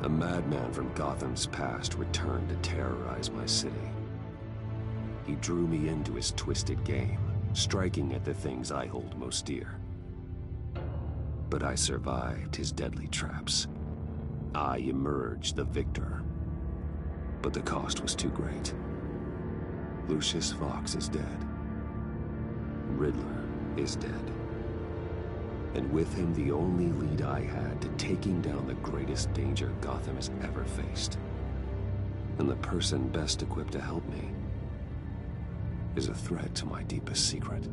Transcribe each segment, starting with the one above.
A madman from Gotham's past returned to terrorize my city. He drew me into his twisted game, striking at the things I hold most dear. But I survived his deadly traps. I emerged the victor. But the cost was too great. Lucius Fox is dead. Riddler is dead. And with him, the only lead I had to taking down the greatest danger Gotham has ever faced. And the person best equipped to help me is a threat to my deepest secret.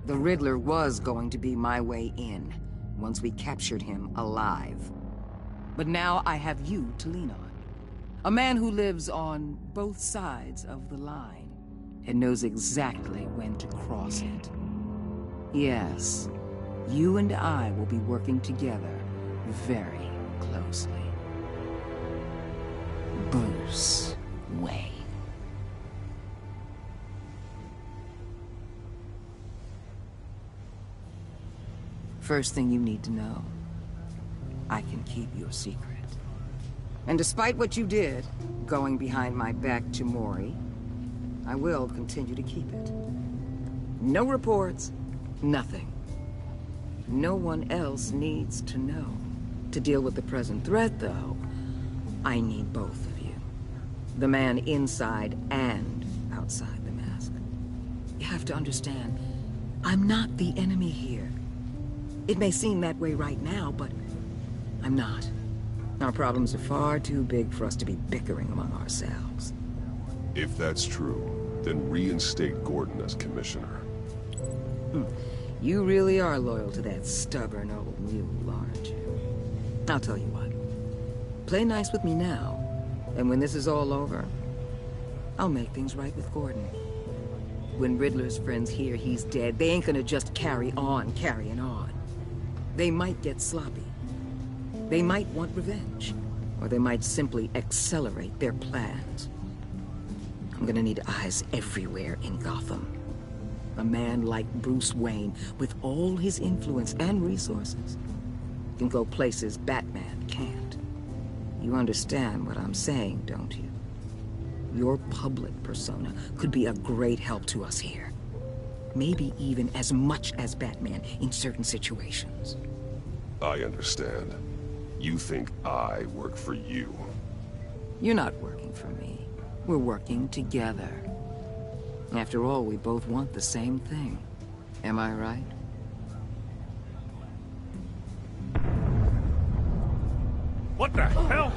The Riddler was going to be my way in, once we captured him alive. But now I have you to lean on. A man who lives on both sides of the line, and knows exactly when to cross it. Yes, you and I will be working together very closely. Bruce Wayne. First thing you need to know, I can keep your secret. And despite what you did, going behind my back to Mori, I will continue to keep it. No reports, nothing. No one else needs to know. To deal with the present threat, though, I need both of you. The man inside and outside the mask. You have to understand, I'm not the enemy here. It may seem that way right now, but I'm not. Our problems are far too big for us to be bickering among ourselves. If that's true, then reinstate Gordon as commissioner. You really are loyal to that stubborn old mule, aren't you? I'll tell you what. Play nice with me now, and when this is all over, I'll make things right with Gordon. When Riddler's friends hear he's dead, they ain't gonna just carry on carrying on. They might get sloppy. They might want revenge, or they might simply accelerate their plans. I'm gonna need eyes everywhere in Gotham. A man like Bruce Wayne, with all his influence and resources, can go places Batman can't. You understand what I'm saying, don't you? Your public persona could be a great help to us here. Maybe even as much as Batman in certain situations. I understand. You think I work for you? You're not working for me. We're working together. After all, we both want the same thing. Am I right? What the hell?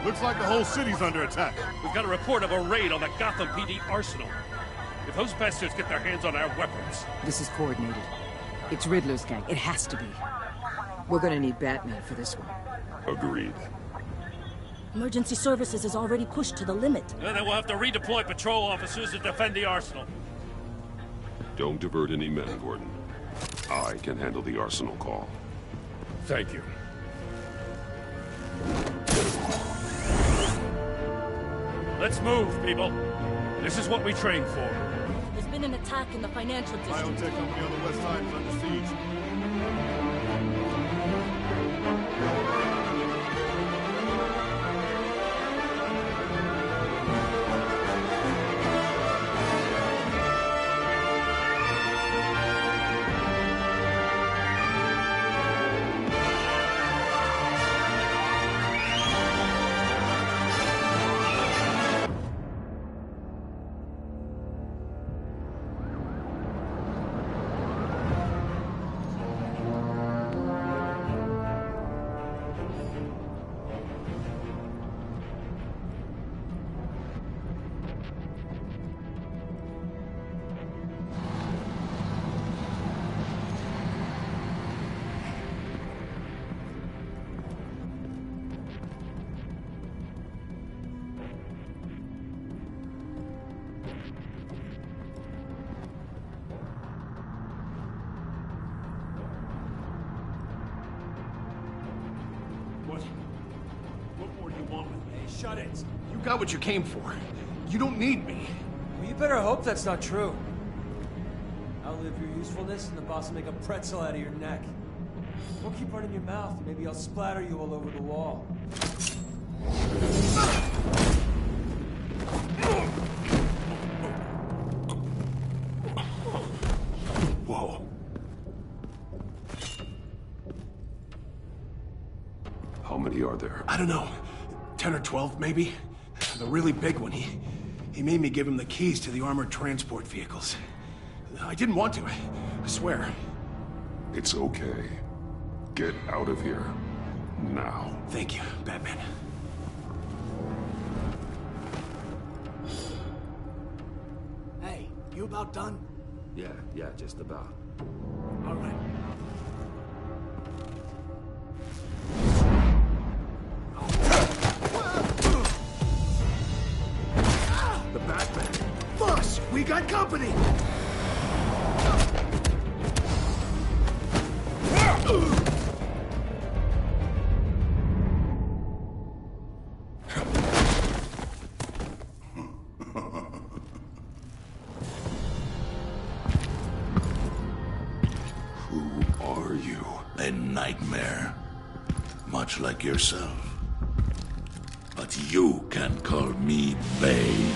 Looks like the whole city's under attack. We've got a report of a raid on the Gotham PD arsenal. If those bastards get their hands on our weapons... This is coordinated. It's Riddler's gang. It has to be. We're gonna need Batman for this one. Agreed. Emergency services is already pushed to the limit. And then we'll have to redeploy patrol officers to defend the arsenal. Don't divert any men, Gordon. I can handle the arsenal call. Thank you. Let's move, people. This is what we trained for. There's been an attack in the financial district. Biotech company on the west side is under siege. What more do you want with me? Shut it. You got what you came for. You don't need me. Well, you better hope that's not true. outlive your usefulness, and the boss will make a pretzel out of your neck. Don't keep running your mouth, and maybe I'll splatter you all over the wall. Whoa. How many are there? I don't know. 10 or 12, maybe? The really big one, he made me give him the keys to the armored transport vehicles. I didn't want to, I swear. It's okay. Get out of here. Now. Thank you, Batman. Hey, you about done? Yeah, just about. All right. The Batman. Boss, we got company! Who are you? A nightmare. Much like yourself. But you can call me Bane.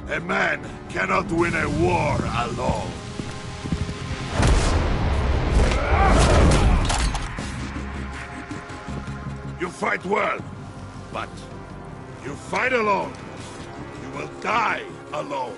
A man cannot win a war alone. You fight well, but you fight alone. You will die alone.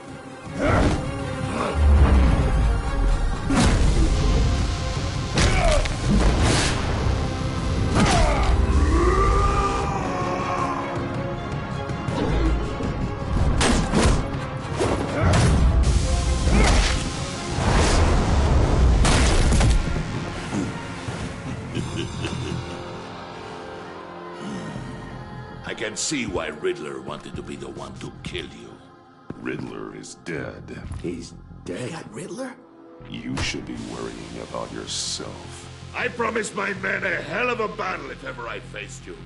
I can see why Riddler wanted to be the one to kill you. Riddler is dead. He's dead. That Riddler? You should be worrying about yourself. I promised my men a hell of a battle if ever I faced you.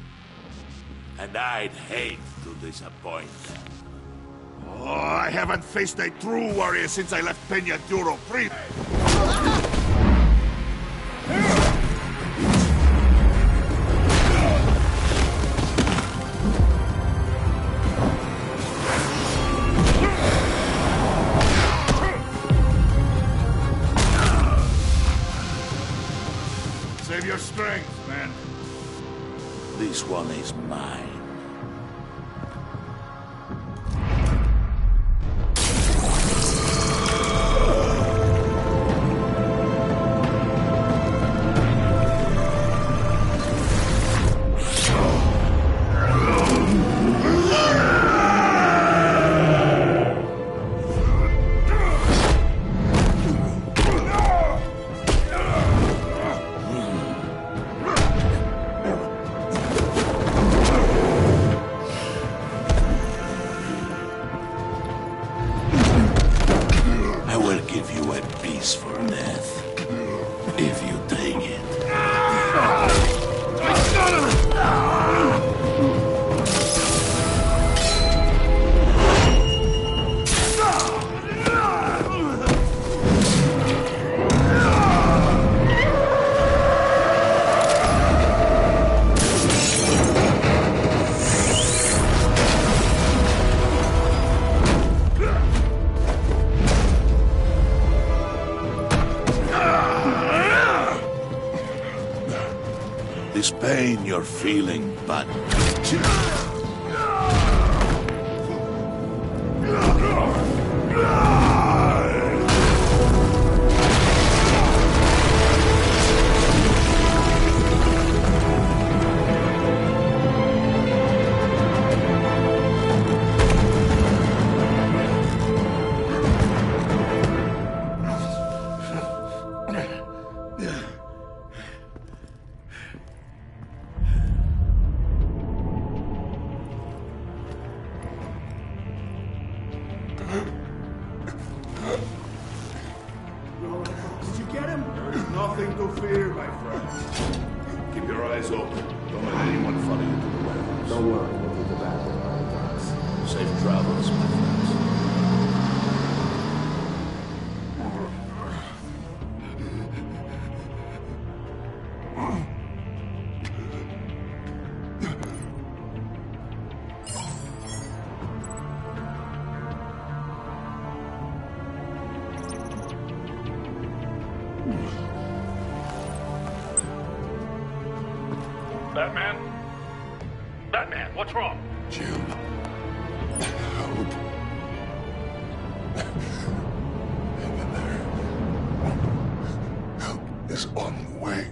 And I'd hate to disappoint them. Oh, I haven't faced a true warrior since I left Peña Duro free. Save your strength, man. This one is mine. This pain you're feeling, but... Did you get him? There's nothing to fear, my friend. Keep your eyes open. Don't let anyone Don't worry, we'll do the battle behind us. Safe travels, my friends. Batman? Batman, what's wrong? Jim. Help. Hang in there. Help is on the way.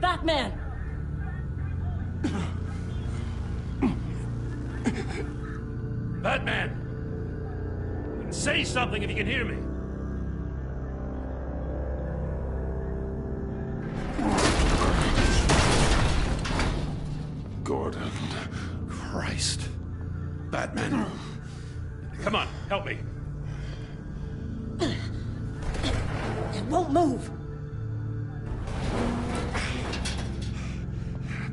Batman! Batman! Say something if you can hear me. Gordon. Christ. Batman. Come on, help me. It won't move!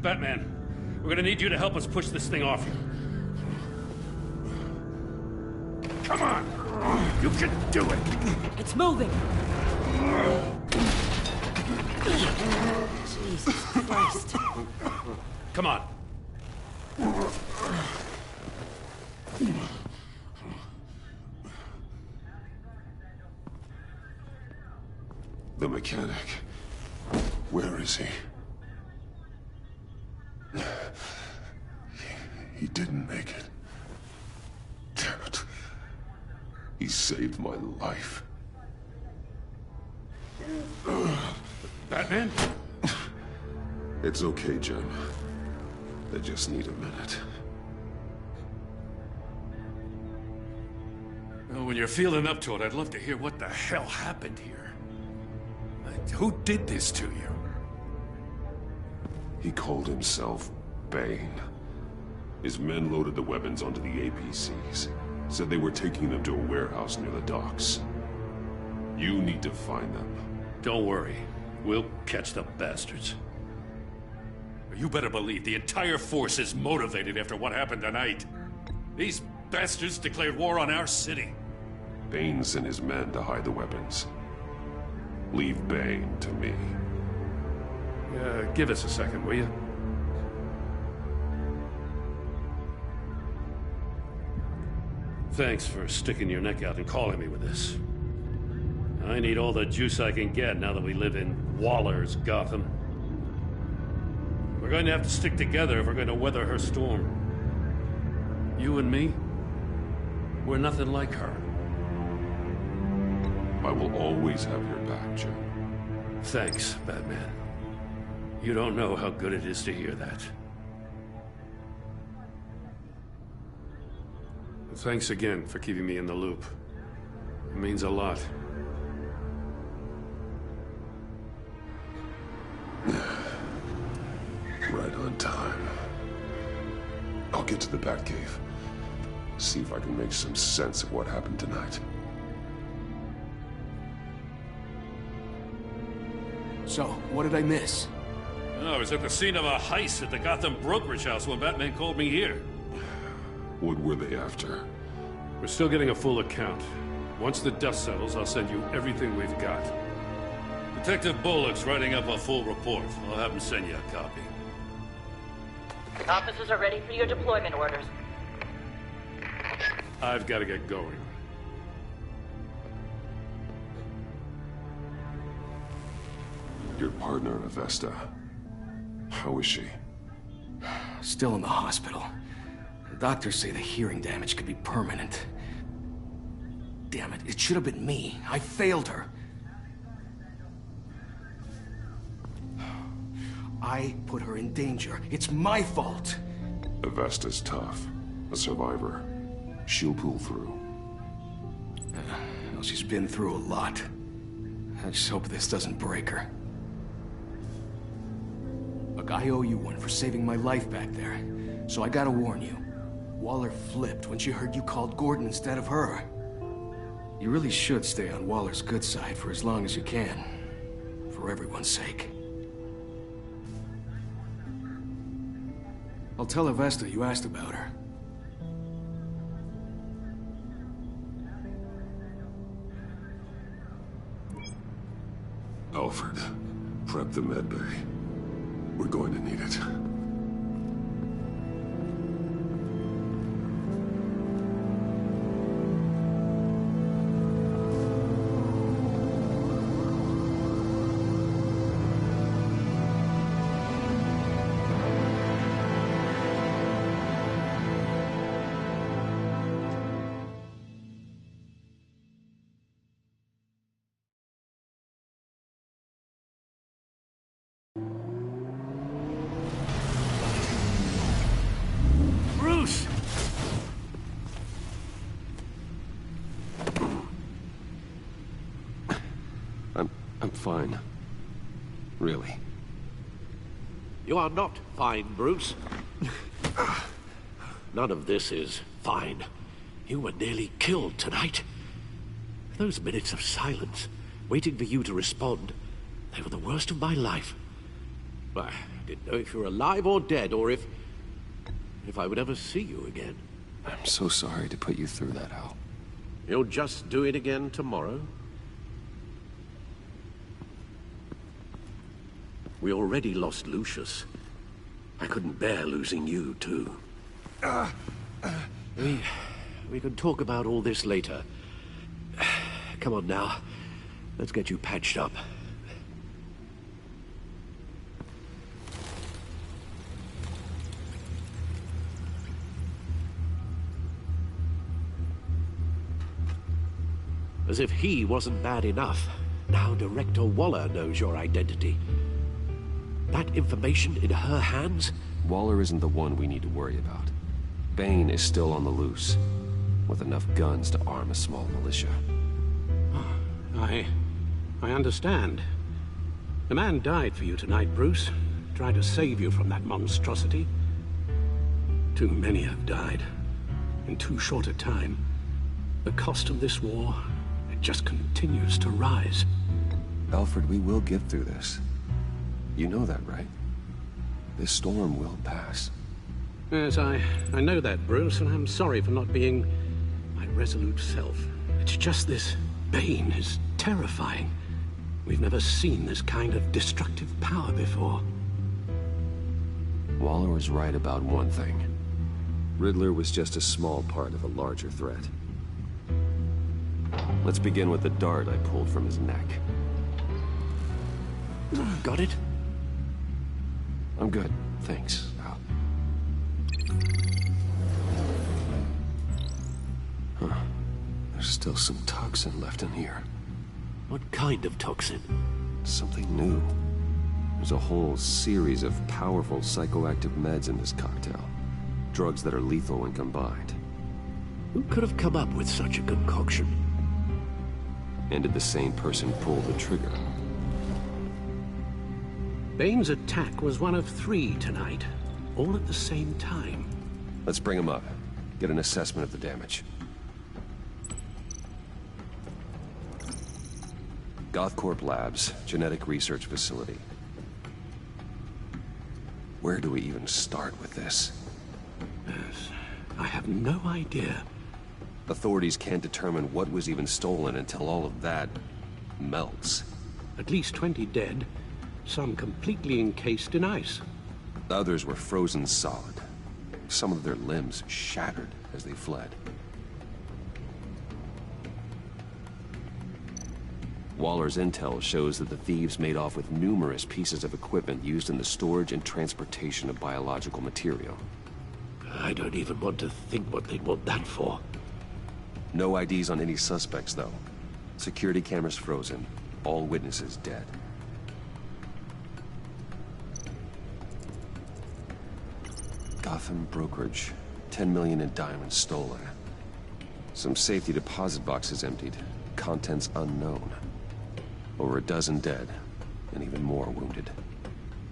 Batman, we're gonna need you to help us push this thing off you. Come on! You can do it! It's moving! Jesus Christ. Come on. The mechanic. Where is he? He didn't make it. Damn it. He saved my life. Batman? It's okay, Jim. I just need a minute. Well, when you're feeling up to it, I'd love to hear what the hell happened here. Like, who did this to you? He called himself Bane. His men loaded the weapons onto the APCs. Said they were taking them to a warehouse near the docks. You need to find them. Don't worry. We'll catch the bastards. You better believe the entire force is motivated after what happened tonight. These bastards declared war on our city. Bane sent his men to hide the weapons. Leave Bane to me. Give us a second, will you? Thanks for sticking your neck out and calling me with this. I need all the juice I can get now that we live in Waller's Gotham. We're going to have to stick together if we're going to weather her storm. You and me, we're nothing like her. I will always have your back, Jim. Thanks, Batman. You don't know how good it is to hear that. Thanks again for keeping me in the loop. It means a lot. Right on time. I'll get to the Batcave. See if I can make some sense of what happened tonight. So, what did I miss? I was at the scene of a heist at the Gotham brokerage house when Batman called me here. What were they after? We're still getting a full account. Once the dust settles, I'll send you everything we've got. Detective Bullock's writing up a full report. I'll have him send you a copy. Officers are ready for your deployment orders. I've got to get going. Your partner, Avesta. How is she? Still in the hospital. The doctors say the hearing damage could be permanent. damn it. It should have been me. I failed her. I put her in danger. It's my fault. Avesta's tough. A survivor. She'll pull through. Well, she's been through a lot. I just hope this doesn't break her. Look, I owe you one for saving my life back there. So I gotta warn you. Waller flipped when she heard you called Gordon instead of her. You really should stay on Waller's good side for as long as you can. For everyone's sake. I'll tell Avesta you asked about her. Alfred, prep the med bay. We're going to need it. Bruce! I'm fine. Really. You are not fine, Bruce. None of this is fine. You were nearly killed tonight. Those minutes of silence, waiting for you to respond, they were the worst of my life. I didn't know if you were alive or dead, or if I would ever see you again. I'm so sorry to put you through that, Al. You'll just do it again tomorrow? We already lost Lucius. I couldn't bear losing you, too. We can talk about all this later. Come on now. Let's get you patched up. As if he wasn't bad enough, now Director Waller knows your identity. That information in her hands? Waller isn't the one we need to worry about. Bane is still on the loose, with enough guns to arm a small militia. I understand. The man died for you tonight, Bruce. Tried to save you from that monstrosity. Too many have died. In too short a time. The cost of this war, it just continues to rise. Alfred, we will get through this. You know that, right? This storm will pass. Yes, I know that, Bruce, and I'm sorry for not being my resolute self. It's just this Bane is terrifying. We've never seen this kind of destructive power before. Waller was right about one thing. Riddler was just a small part of a larger threat. Let's begin with the dart I pulled from his neck. Got it? I'm good, thanks, Al. Huh. There's still some toxin left in here. What kind of toxin? Something new. There's a whole series of powerful psychoactive meds in this cocktail. Drugs that are lethal when combined. Who could have come up with such a concoction? And did the same person pull the trigger? Bane's attack was one of 3 tonight, all at the same time. Let's bring him up. Get an assessment of the damage. Gothcorp Labs, genetic research facility. Where do we even start with this? Yes, I have no idea. Authorities can't determine what was even stolen until all of that melts. At least 20 dead, some completely encased in ice. Others were frozen solid. Some of their limbs shattered as they fled. Waller's intel shows that the thieves made off with numerous pieces of equipment used in the storage and transportation of biological material. I don't even want to think what they'd want that for. No IDs on any suspects, though. Security cameras frozen. All witnesses dead. Gotham brokerage. 10 million in diamonds stolen. Some safety deposit boxes emptied. Contents unknown. Over a dozen dead, and even more wounded.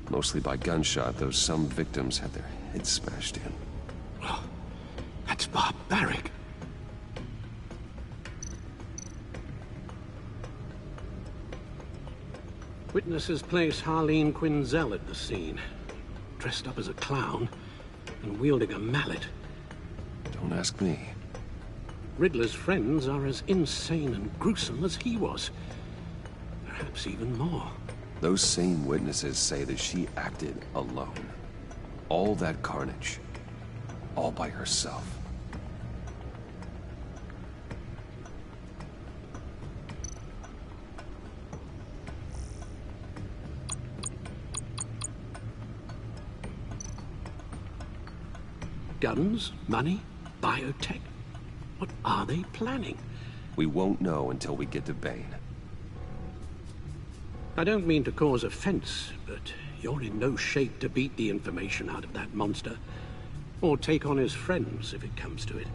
Mostly by gunshot, though some victims had their heads smashed in. Oh, that's barbaric. Witnesses place Harleen Quinzel at the scene, dressed up as a clown and wielding a mallet. Don't ask me. Riddler's friends are as insane and gruesome as he was. Perhaps even more. Those same witnesses say that she acted alone. All that carnage. All by herself. Guns, money, biotech. What are they planning? We won't know until we get to Bane. I don't mean to cause offense, but you're in no shape to beat the information out of that monster. Or take on his friends, if it comes to it.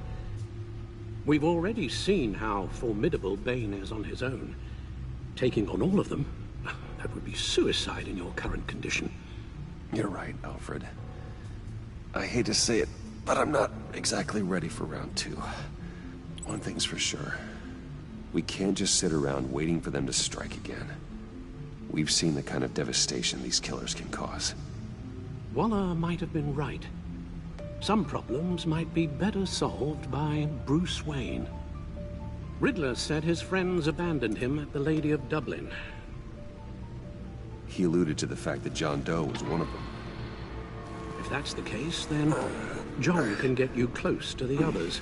We've already seen how formidable Bane is on his own. Taking on all of them, that would be suicide in your current condition. You're right, Alfred. I hate to say it, but I'm not exactly ready for round 2. One thing's for sure. We can't just sit around waiting for them to strike again. We've seen the kind of devastation these killers can cause. Waller might have been right. Some problems might be better solved by Bruce Wayne. Riddler said his friends abandoned him at the Lady of Dublin. He alluded to the fact that John Doe was one of them. If that's the case, then John can get you close to the others.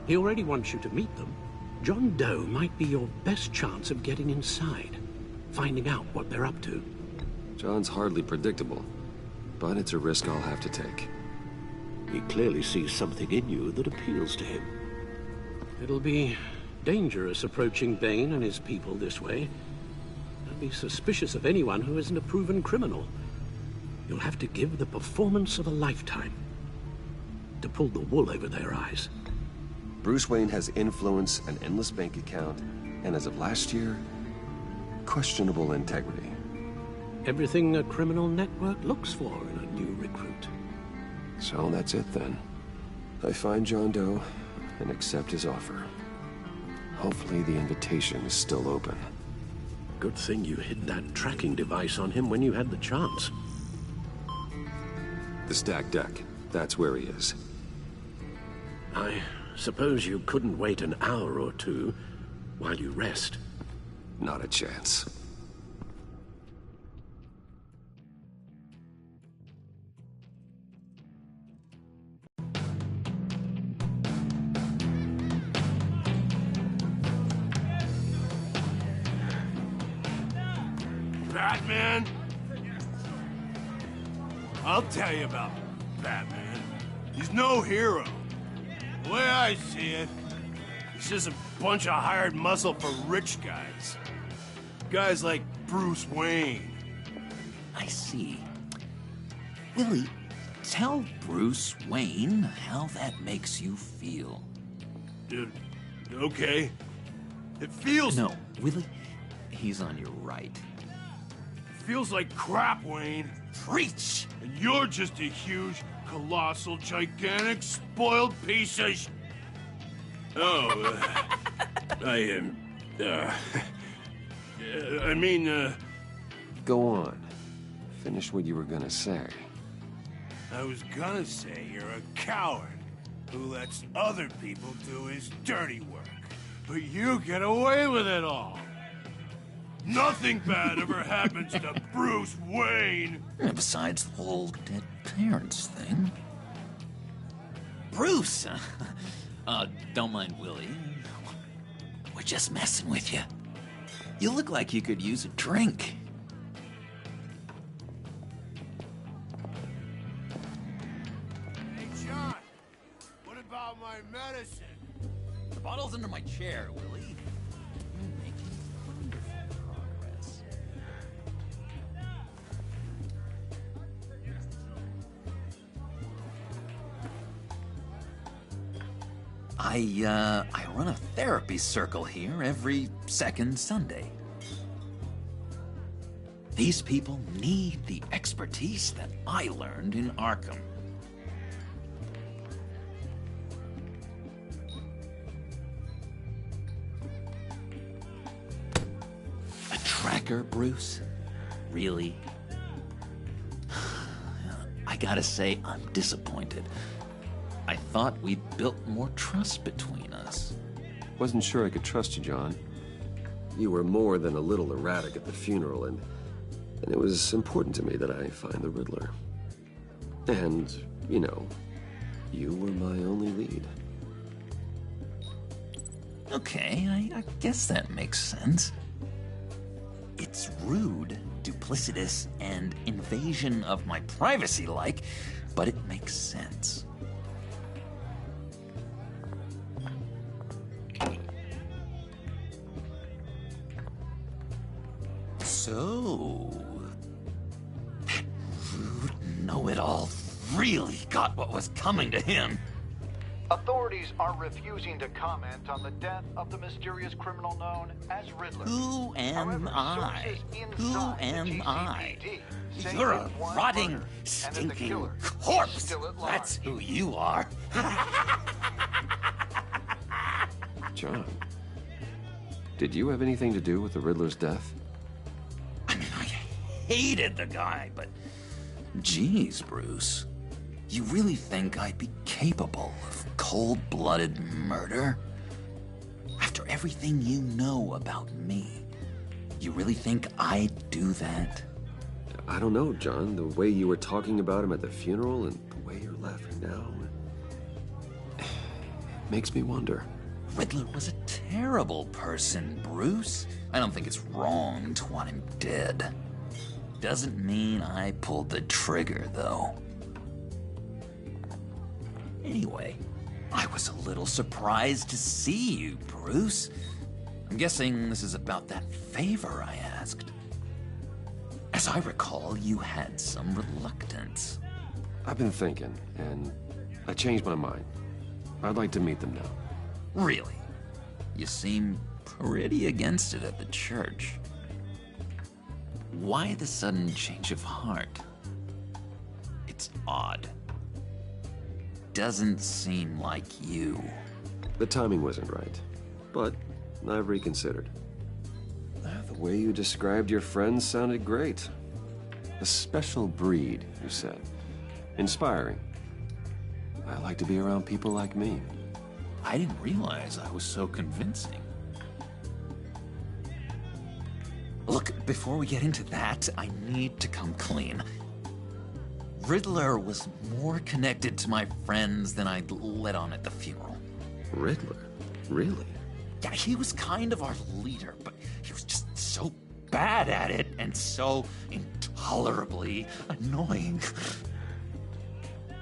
He already wants you to meet them. John Doe might be your best chance of getting inside, finding out what they're up to. John's hardly predictable, but it's a risk I'll have to take. He clearly sees something in you that appeals to him. It'll be dangerous approaching Bane and his people this way. They'll be suspicious of anyone who isn't a proven criminal. You'll have to give the performance of a lifetime to pull the wool over their eyes. Bruce Wayne has influence, an endless bank account, and as of last year, questionable integrity. Everything a criminal network looks for in a new recruit. So that's it then. I find John Doe and accept his offer. Hopefully the invitation is still open. Good thing you hid that tracking device on him when you had the chance. The stacked deck. That's where he is. I suppose you couldn't wait an hour or two while you rest. Not a chance. Batman? I'll tell you about Batman. He's no hero. The way I see it, he's just a bunch of hired muscle for rich guys. Guys like Bruce Wayne. I see. Willie, tell Bruce Wayne how that makes you feel. Dude, okay. It feels... No, Willie, he's on your right. It feels like crap, Wayne. Preach! And you're just a huge, colossal, gigantic, spoiled piece of Go on. Finish what you were gonna say. I was gonna say you're a coward who lets other people do his dirty work. But you get away with it all. Nothing bad ever happens to Bruce Wayne. Besides the whole dead parents thing. Bruce! Don't mind Willie. We're just messing with you. You look like you could use a drink. Hey, John. What about my medicine? chair, Willie. You're making wonderful progress. I run a therapy circle here every second Sunday. These people need the expertise that I learned in Arkham. A tracker, Bruce? Really? I gotta say, I'm disappointed. I thought we'd built more trust between us. Wasn't sure I could trust you, John. You were more than a little erratic at the funeral, and it was important to me that I find the Riddler. And, you know, you were my only lead. Okay, I guess that makes sense. It's rude, duplicitous, and invasion of my privacy-like, but it makes sense. So, that rude know-it-all really got what was coming to him. Authorities are refusing to comment on the death of the mysterious criminal known as Riddler. Who am However, I? sources Who inside am the I? GCPD say You're it a was one rotting, murder, and that the stinking killer is corpse. still at large. That's who you are. John, did you have anything to do with the Riddler's death? I mean, I hated the guy, but geez, Bruce. You really think I'd be capable of cold-blooded murder? After everything you know about me, you really think I'd do that? I don't know, John. The way you were talking about him at the funeral and the way you're laughing now makes me wonder. Riddler was a terrible person, Bruce. I don't think it's wrong to want him dead. Doesn't mean I pulled the trigger, though. Anyway, I was a little surprised to see you, Bruce. I'm guessing this is about that favor I asked. As I recall, you had some reluctance. I've been thinking, and I changed my mind. I'd like to meet them now. Really? You seem pretty against it at the church. Why the sudden change of heart? It's odd. Doesn't seem like you. The timing wasn't right, but I've reconsidered. The way you described your friends sounded great. A special breed, you said. Inspiring. I like to be around people like me. I didn't realize I was so convincing. Look, before we get into that, I need to come clean. Riddler was more connected to my friends than I'd let on at the funeral. Riddler? Really? Yeah, he was kind of our leader, but he was just so bad at it and so intolerably annoying.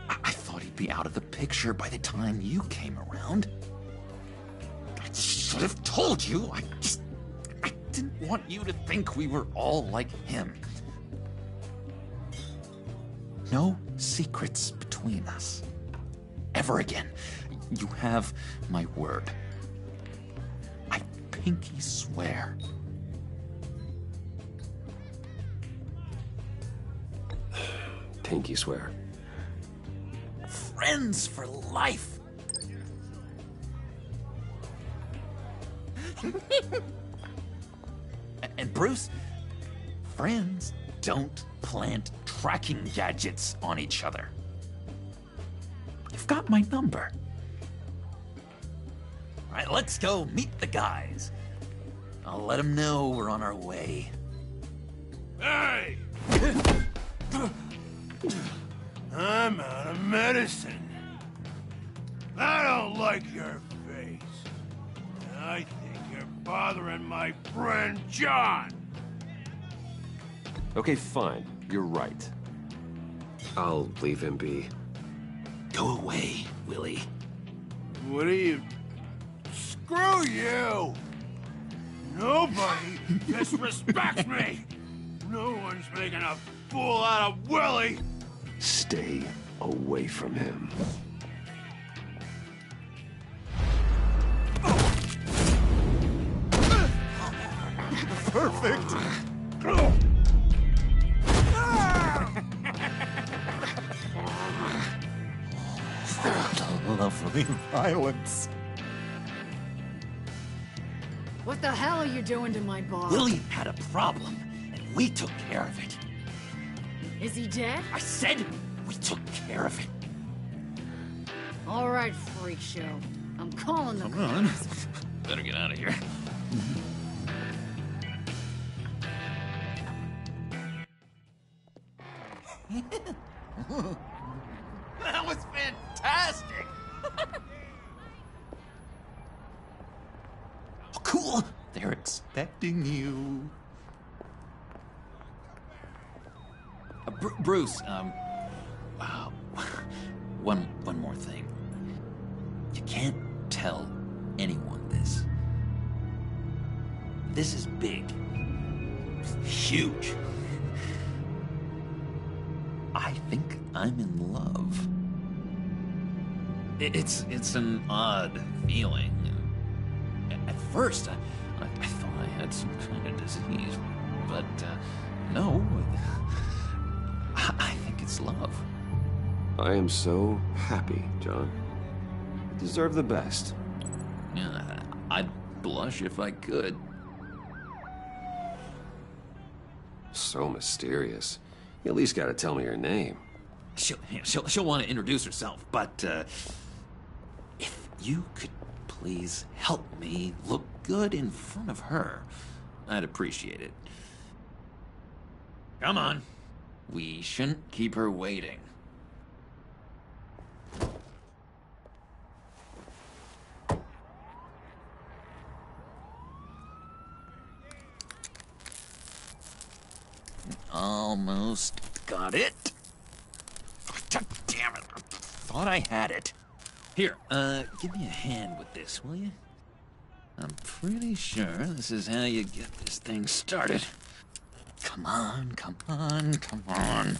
I thought he'd be out of the picture by the time you came around. I should have told you. I didn't want you to think we were all like him. No secrets between us. Ever again. You have my word. I pinky swear. Pinky swear. Friends for life. And Bruce, friends don't plant tracking gadgets on each other. You've got my number. All right, let's go meet the guys. I'll let them know we're on our way. Hey! I'm out of medicine. I don't like your face. I think you're bothering my friend John. Okay, fine. You're right. I'll leave him be. Go away, Willie. What are you Screw you! Nobody disrespects me! No one's making a fool out of Willie! Stay away from him. Perfect! Lovely violence. What the hell are you doing to my bar? Willie had a problem, and we took care of it. Is he dead? I said we took care of it. All right, freak show. I'm calling the Come on. Better get out of here. That was fantastic! Oh, cool! They're expecting you. Bruce, wow. One more thing. You can't tell anyone this. This is big. Huge. I think I'm in love. It's an odd feeling. At first, I thought I had some kind of disease, but no. I think it's love. I am so happy, John. You deserve the best. Yeah, I'd blush if I could. So mysterious. You at least gotta tell me her name. She'll want to introduce herself, but if you could please help me look good in front of her, I'd appreciate it. Come on. We shouldn't keep her waiting. Almost got it. God damn it. I thought I had it. Here, give me a hand with this, will you? I'm pretty sure this is how you get this thing started. Come on, come on, come on.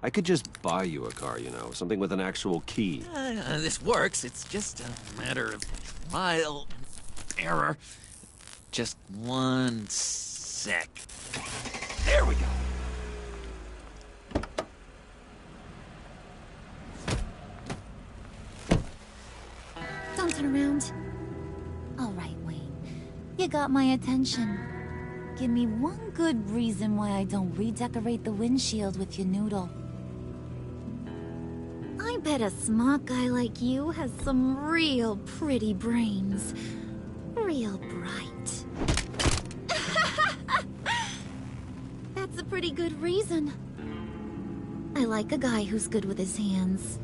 I could just buy you a car, you know, something with an actual key. This works. It's just a matter of trial and error. Just one sec. There we go. Don't turn around. All right, Wayne. You got my attention. Give me one good reason why I don't redecorate the windshield with your noodle. I bet a smart guy like you has some real pretty brains. Real bright. That's a pretty good reason. I like a guy who's good with his hands.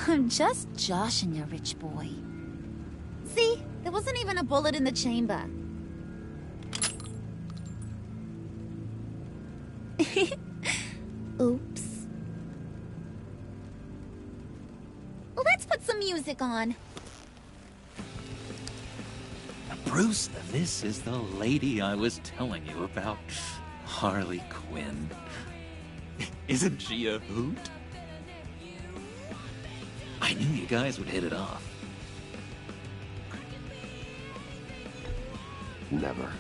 I'm just joshing you, rich boy. See? There wasn't even a bullet in the chamber. Oops. Well, let's put some music on. Bruce, this is the lady I was telling you about. Harley Quinn. Isn't she a hoot? I knew you guys would hit it off. Never,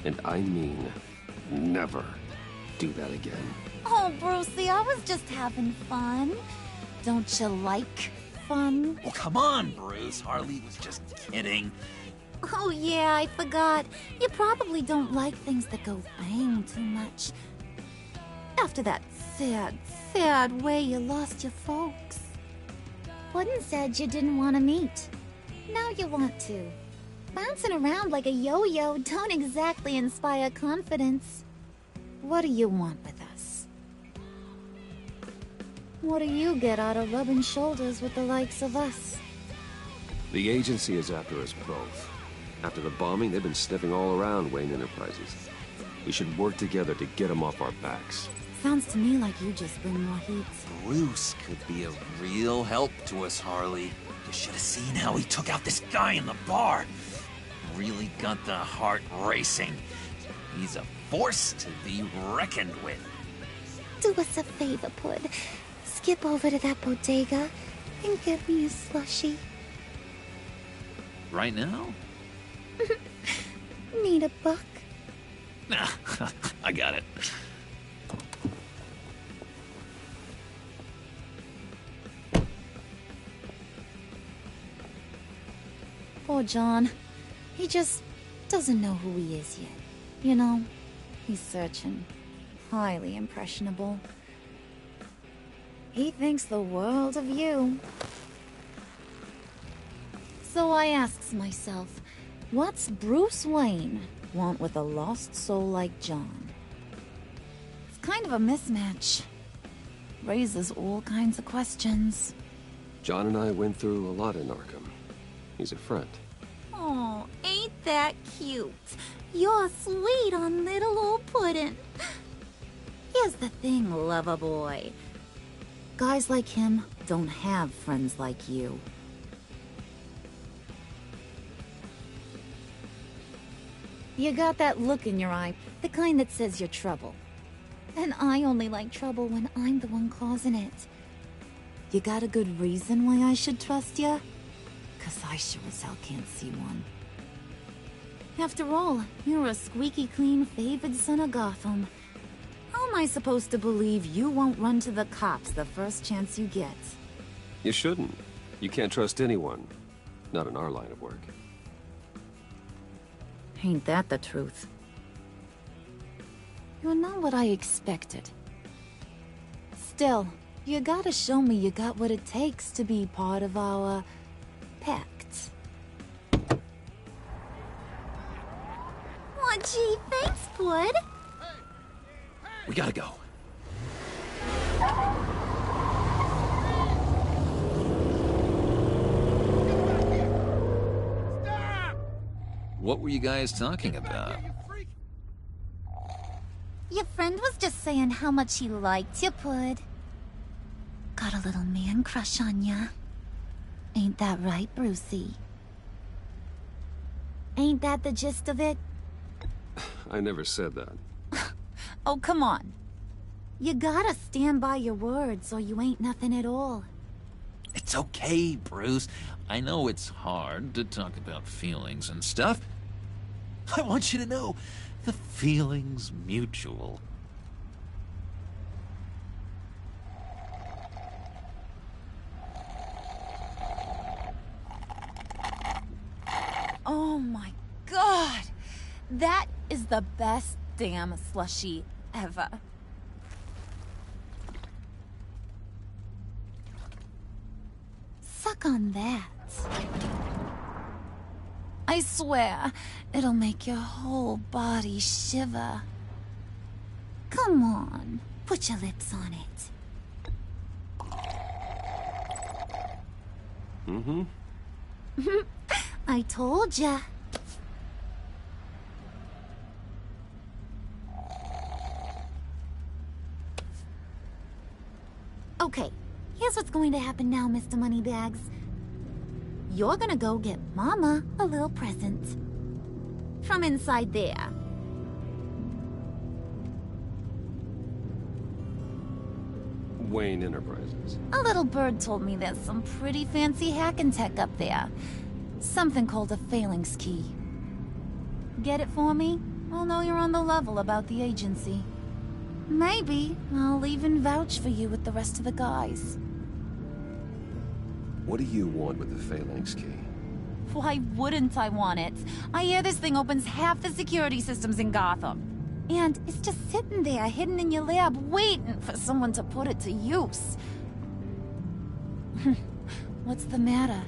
and I mean never, do that again. Oh, Brucey, I was just having fun. Don't you like fun? Oh, come on, Bruce. Harley was just kidding. Oh, yeah, I forgot. You probably don't like things that go bang too much. After that sad, sad way you lost your folks. Wooden said you didn't want to meet. Now you want to. Bouncing around like a yo-yo don't exactly inspire confidence. What do you want with us? What do you get out of rubbing shoulders with the likes of us? The agency is after us both. After the bombing, they've been sniffing all around Wayne Enterprises. We should work together to get them off our backs. Sounds to me like you just bring more heat. Bruce could be a real help to us, Harley. You should have seen how he took out this guy in the bar. Really got the heart racing. He's a force to be reckoned with. Do us a favor, Pud. Skip over to that bodega and get me a slushie. Right now? Need a buck? Nah, I got it. Poor John. He just doesn't know who he is yet. You know, he's searching. Highly impressionable. He thinks the world of you. So I asks myself, what's Bruce Wayne want with a lost soul like John? It's kind of a mismatch. Raises all kinds of questions. John and I went through a lot in Arkham. He's a friend. Oh, ain't that cute? You're sweet on little old Puddin'. Here's the thing, lover boy. Guys like him don't have friends like you. You got that look in your eye, the kind that says you're trouble. And I only like trouble when I'm the one causing it. You got a good reason why I should trust you? 'Cause I sure as hell can't see one. After all, you're a squeaky clean favored son of Gotham. How am I supposed to believe you won't run to the cops the first chance you get? You shouldn't. You can't trust anyone. Not in our line of work. Ain't that the truth? You're not what I expected. Still, you gotta show me you got what it takes to be part of our Pact. Aw, gee, thanks, Pud. We gotta go. What were you guys talking about? Your friend was just saying how much he liked you, Pud. Got a little man crush on ya. Ain't that right, Brucey? Ain't that the gist of it? I never said that. Oh, come on. You gotta stand by your words or you ain't nothing at all. It's okay, Bruce. I know it's hard to talk about feelings and stuff. I want you to know, the feeling's mutual. Oh my god! That is the best damn slushie ever. Suck on that. I swear, it'll make your whole body shiver. Come on, put your lips on it. Mm-hmm. I told ya. Okay, here's what's going to happen now, Mr. Moneybags. You're gonna go get Mama a little present. From inside there. Wayne Enterprises. A little bird told me there's some pretty fancy hacking tech up there. Something called a phalanx key. Get it for me? I'll know you're on the level about the agency. Maybe I'll even vouch for you with the rest of the guys. What do you want with the phalanx key? Why wouldn't I want it? I hear this thing opens half the security systems in Gotham. And it's just sitting there, hidden in your lab, waiting for someone to put it to use. What's the matter?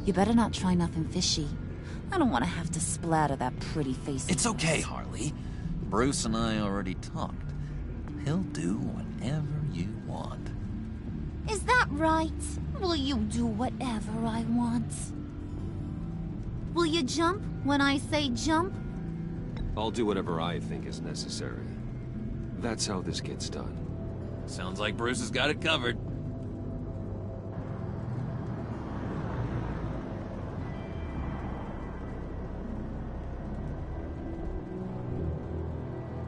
You better not try nothing fishy. I don't want to have to splatter that pretty face. It's okay, Harley. Bruce and I already talked. He'll do whatever you want. Is that right? Will you do whatever I want? Will you jump when I say jump? I'll do whatever I think is necessary. That's how this gets done. Sounds like Bruce has got it covered.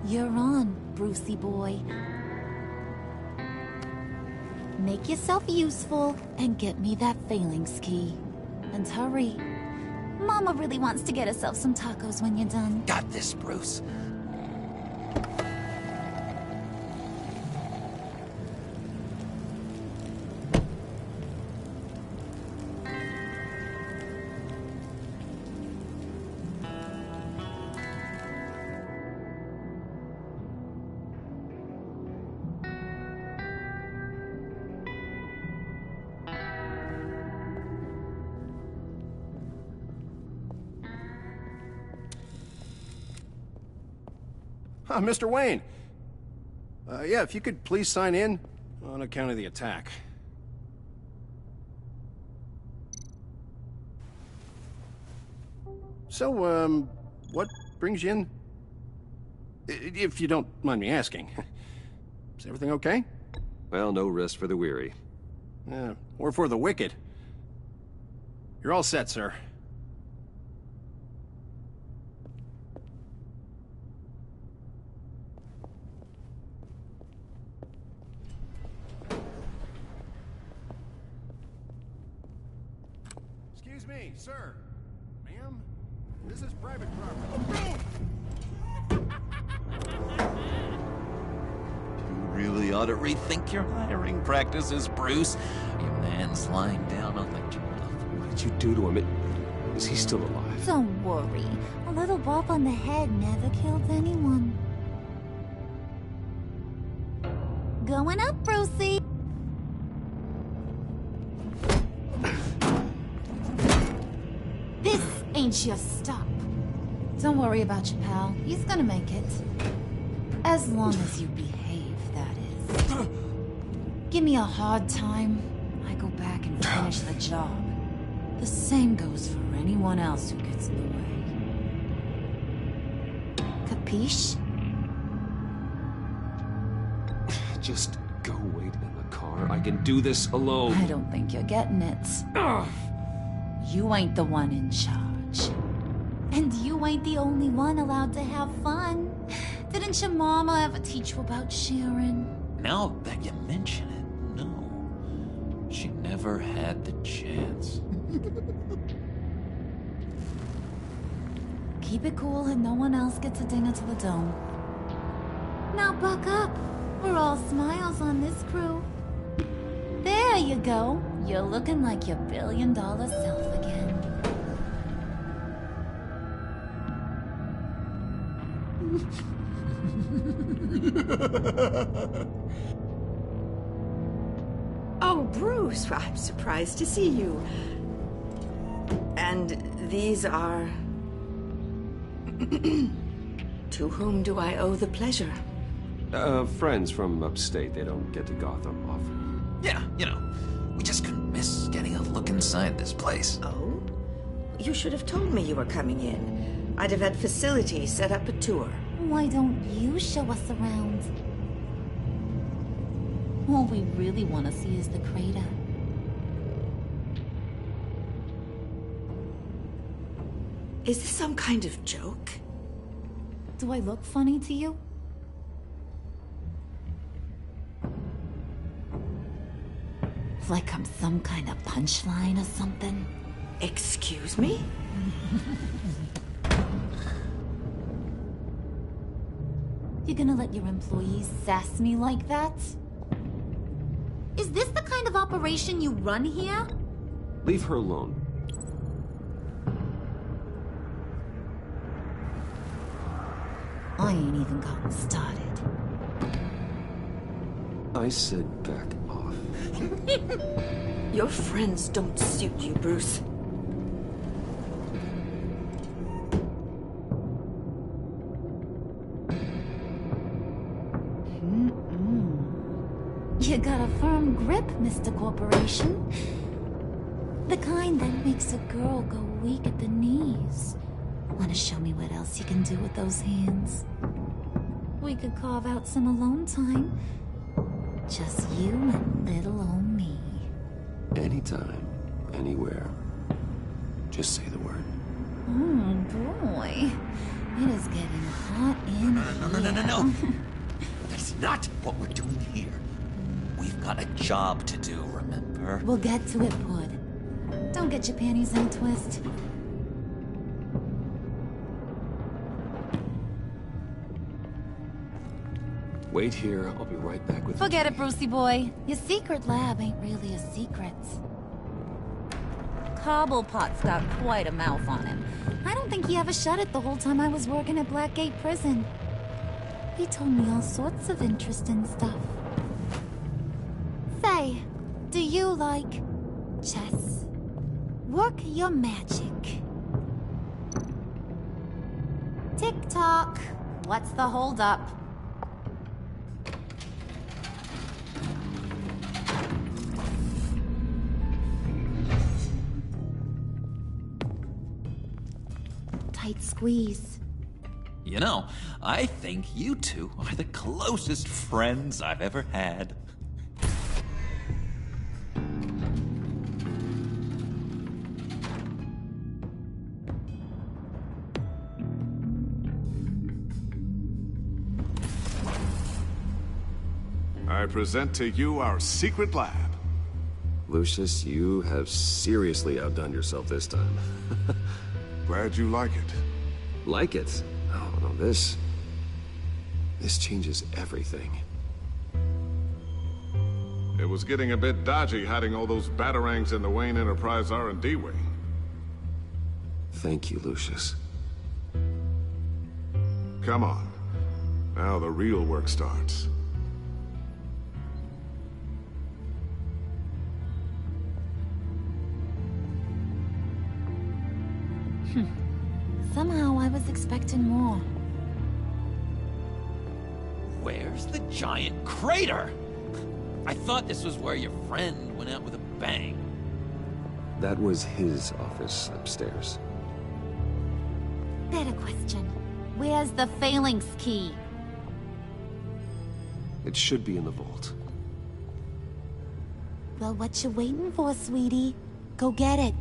You're on, Brucey boy. Make yourself useful and get me that phalanx key. And hurry. Mama really wants to get herself some tacos when you're done. Got this, Bruce. Mr. Wayne. Yeah, if you could please sign in on account of the attack. So, what brings you in? If you don't mind me asking. Is everything okay? Well, no rest for the weary. Yeah, or for the wicked. You're all set, sir. Excuse me, sir. Ma'am? This is private property. You really ought to rethink your hiring practices, Bruce. Your man's lying down on the job. What did you do to him? Is he still alive? Don't worry. A little bump on the head never killed anyone. Going up, Brucey. This ain't your stop. Don't worry about your pal. He's gonna make it. As long as you behave, that is. Give me a hard time, I go back and finish the job. The same goes for anyone else who gets in the way. Capiche? Just go wait in the car. I can do this alone. I don't think you're getting it. Ugh. You ain't the one in charge. And you ain't the only one allowed to have fun. Didn't your mama ever teach you about sharing? Now that you mention it, no. She never had the chance. Keep it cool and no one else gets a dinger to the dome. Now buck up. We're all smiles on this crew. There you go. You're looking like your billion-dollar self again. Oh, Bruce, I'm surprised to see you. And these are... To whom do I owe the pleasure? Friends from upstate. They don't get to Gotham often. Yeah, you know, we just couldn't miss getting a look inside this place. Oh? You should have told me you were coming in. I'd have had facilities set up a tour. Why don't you show us around? All we really want to see is the crater. Is this some kind of joke? Do I look funny to you? Like I'm some kind of punchline or something? Excuse me? You're gonna let your employees sass me like that? Is this the kind of operation you run here? Leave her alone. I ain't even gotten started. I said back off. Your friends don't suit you, Bruce. You got a firm grip, Mr. Corporation. The kind that makes a girl go weak at the knees. Wanna show me what else you can do with those hands? We could carve out some alone time. Just you and little old me. Anytime, anywhere. Just say the word. Oh, boy. It is getting hot in No. That's not what we're doing here. We've got a job to do, remember? We'll get to it, Bud. Don't get your panties in a twist. Wait here, I'll be right back with Forget it, Brucey boy. Your secret lab ain't really a secret. Cobblepot's got quite a mouth on him. I don't think he ever shut it the whole time I was working at Blackgate Prison. He told me all sorts of interesting stuff. Say, do you like chess? Work your magic. Tick-tock. What's the holdup? Tight squeeze. You know, I think you two are the closest friends I've ever had. I present to you our secret lab. Lucius, you have seriously outdone yourself this time. Glad you like it. Like it? Oh, no, this changes everything. It was getting a bit dodgy hiding all those batarangs in the Wayne Enterprise R&D wing. Thank you, Lucius. Come on. Now the real work starts. Somehow I was expecting more. Where's the giant crater? I thought this was where your friend went out with a bang. That was his office upstairs. Better question. Where's the phalanx key? It should be in the vault. Well, what you waiting for, sweetie? Go get it.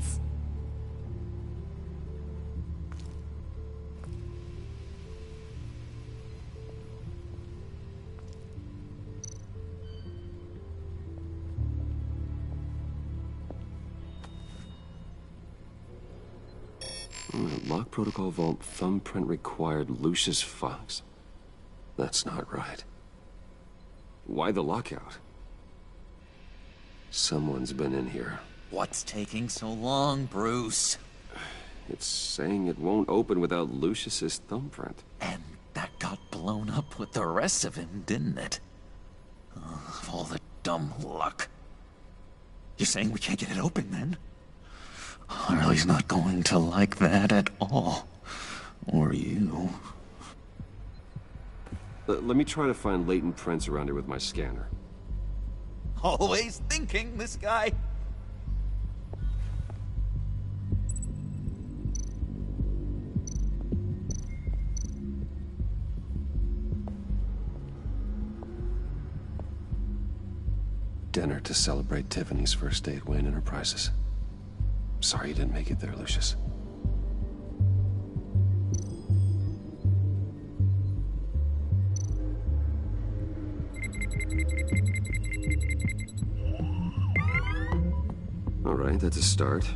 Lock protocol vault thumbprint required Lucius Fox. That's not right. Why the lockout? Someone's been in here. What's taking so long, Bruce? It's saying it won't open without Lucius's thumbprint. And that got blown up with the rest of him, didn't it? All the dumb luck. You're saying we can't get it open, then? Harley's not going to like that at all. Or you. Let me try to find latent prints around here with my scanner. Always thinking, this guy. Dinner to celebrate Tiffany's first day at Wayne Enterprises. Sorry you didn't make it there, Lucius. All right, that's a start.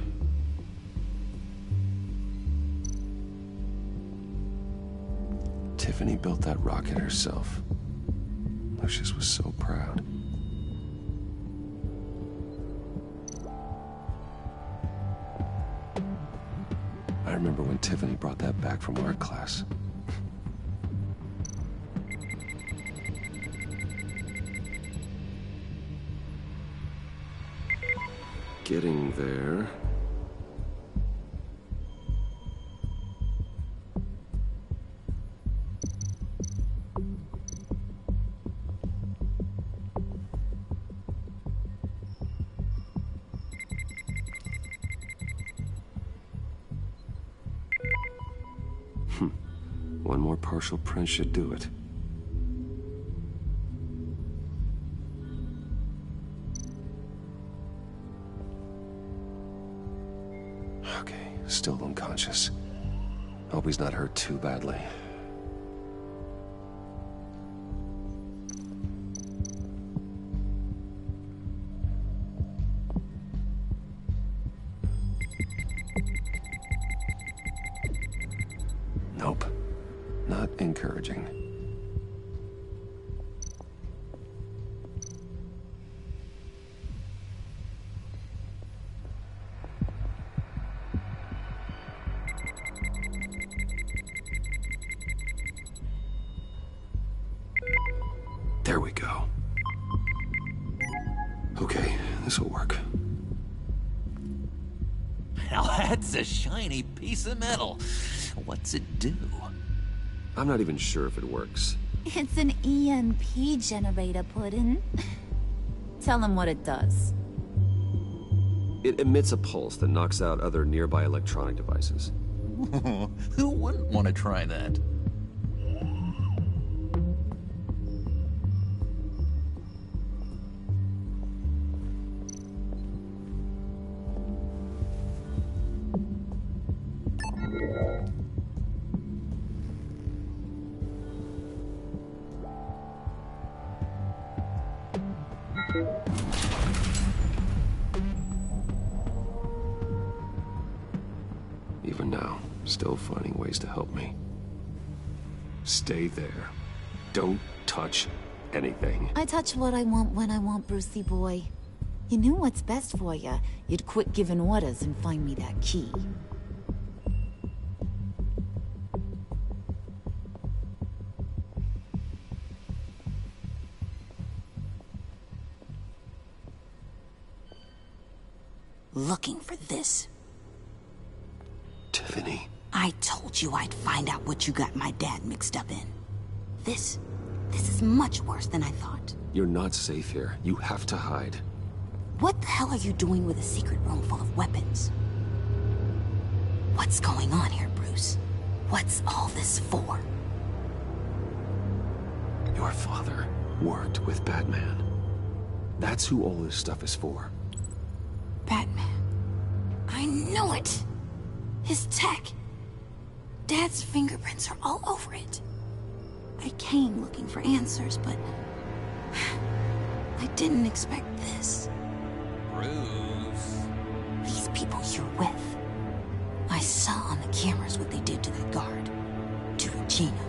Tiffany built that rocket herself. Lucius was so proud. I remember when Tiffany brought that back from art class. Getting there. One more partial print should do it. Okay, still unconscious. Hope he's not hurt too badly. Nope. Not encouraging. There we go. Okay, this'll work. Now that's a shiny piece of metal. What's it do? I'm not even sure if it works. It's an EMP generator, Puddin'. Tell him what it does. It emits a pulse that knocks out other nearby electronic devices. Who wouldn't want to try that? Even now, still finding ways to help me. Stay there. Don't touch anything. I touch what I want when I want, Brucey boy. You knew what's best for you. You'd quit giving orders and find me that key. Looking for this. Tiffany. I told you I'd find out what you got my dad mixed up in. This is much worse than I thought. You're not safe here. You have to hide. What the hell are you doing with a secret room full of weapons? What's going on here, Bruce? What's all this for? Your father worked with Batman. That's who all this stuff is for. Batman. I knew it! His tech. Dad's fingerprints are all over it. I came looking for answers, but I didn't expect this. Bruce. These people you're with. I saw on the cameras what they did to that guard. To Regina.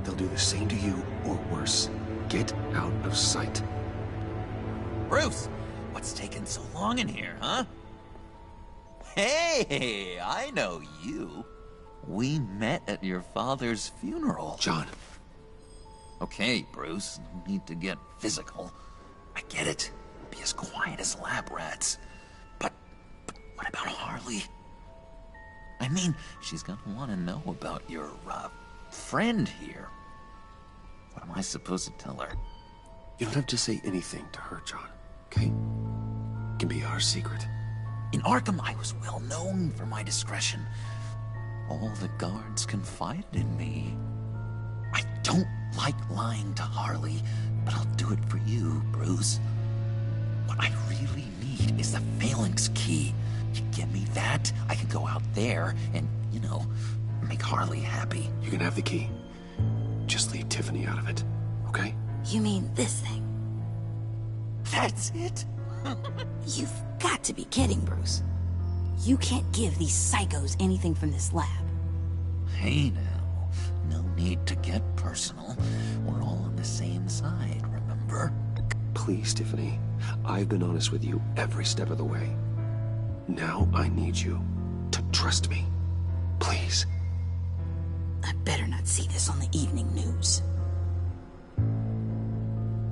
They'll do the same to you, or worse. Get out of sight. Bruce, what's taking so long in here, huh? Hey, I know you. We met at your father's funeral. John. Okay, Bruce, no need to get physical. I get it. Be as quiet as lab rats. But what about Harley? I mean, she's gonna want to know about your, friend here. What am I supposed to tell her? You don't have to say anything to her, John, okay? It can be our secret. In Arkham, I was well known for my discretion. All the guards confided in me. I don't like lying to Harley, but I'll do it for you, Bruce. What I really need is the phalanx key. You give me that, I can go out there and, you know, make Harley happy. You can have the key. Just leave Tiffany out of it, okay? You mean this thing? That's it? You've got to be kidding, Bruce. You can't give these psychos anything from this lab. Hey now, no need to get personal. We're all on the same side, remember? Please, Tiffany. I've been honest with you every step of the way. Now I need you to trust me. Please. I better not see this on the evening news.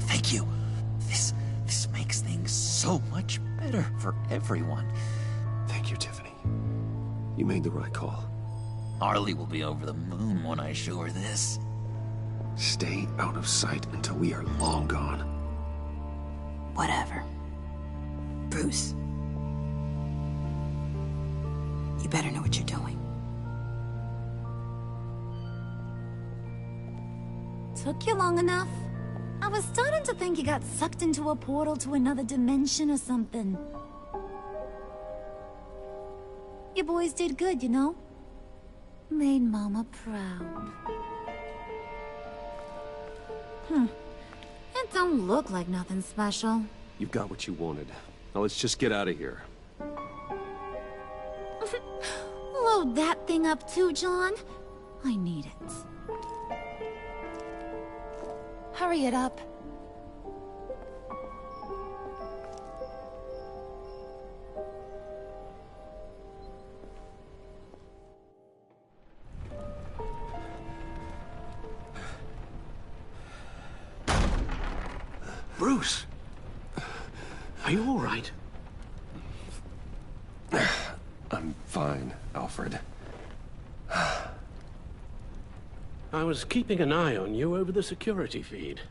Thank you. This makes things so much better for everyone. Thank you, Tiffany. You made the right call. Harley will be over the moon when I show her this. Stay out of sight until we are long gone. Whatever. Bruce. You better know what you're doing. Took you long enough? I was starting to think you got sucked into a portal to another dimension or something. You boys did good, you know? Made Mama proud. It don't look like nothing special. You've got what you wanted. Now let's just get out of here. Load that thing up too, John. I need it. Hurry it up. Bruce! Are you all right? I'm fine, Alfred. I was keeping an eye on you over the security feed.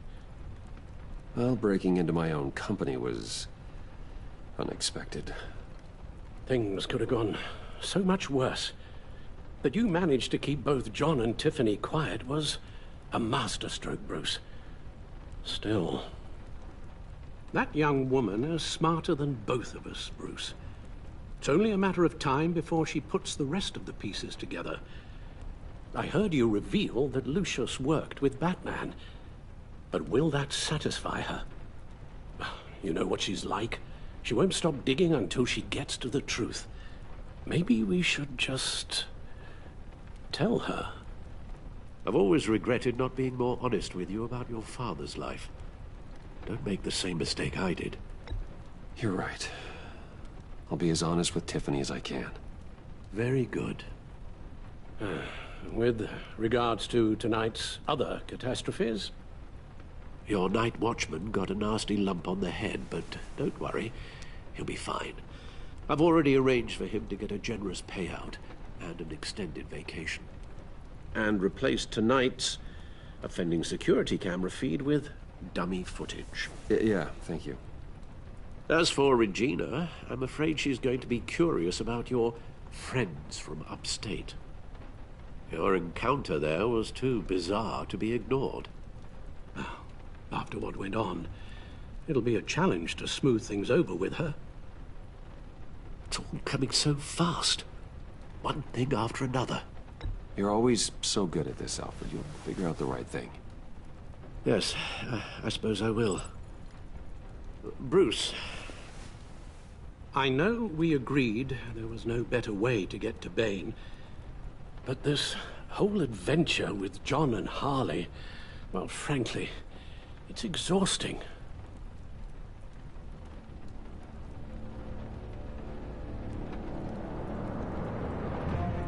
Well, breaking into my own company was unexpected. Things could have gone so much worse. That you managed to keep both John and Tiffany quiet was a masterstroke, Bruce. Still, that young woman is smarter than both of us, Bruce. It's only a matter of time before she puts the rest of the pieces together. I heard you reveal that Lucius worked with Batman. But will that satisfy her? You know what she's like. She won't stop digging until she gets to the truth. Maybe we should just tell her. I've always regretted not being more honest with you about your father's life. Don't make the same mistake I did. You're right. I'll be as honest with Tiffany as I can. Very good. With regards to tonight's other catastrophes? Your night watchman got a nasty lump on the head, but don't worry. He'll be fine. I've already arranged for him to get a generous payout and an extended vacation. And replaced tonight's offending security camera feed with dummy footage. Yeah, thank you. As for Regina, I'm afraid she's going to be curious about your friends from upstate. Your encounter there was too bizarre to be ignored. After what went on, it'll be a challenge to smooth things over with her. It's all coming so fast. One thing after another. You're always so good at this, Alfred. You'll figure out the right thing. Yes, I suppose I will. Bruce. I know we agreed there was no better way to get to Bane, but this whole adventure with John and Harley, well, frankly, it's exhausting.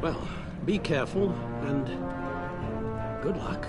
Well, be careful, and good luck.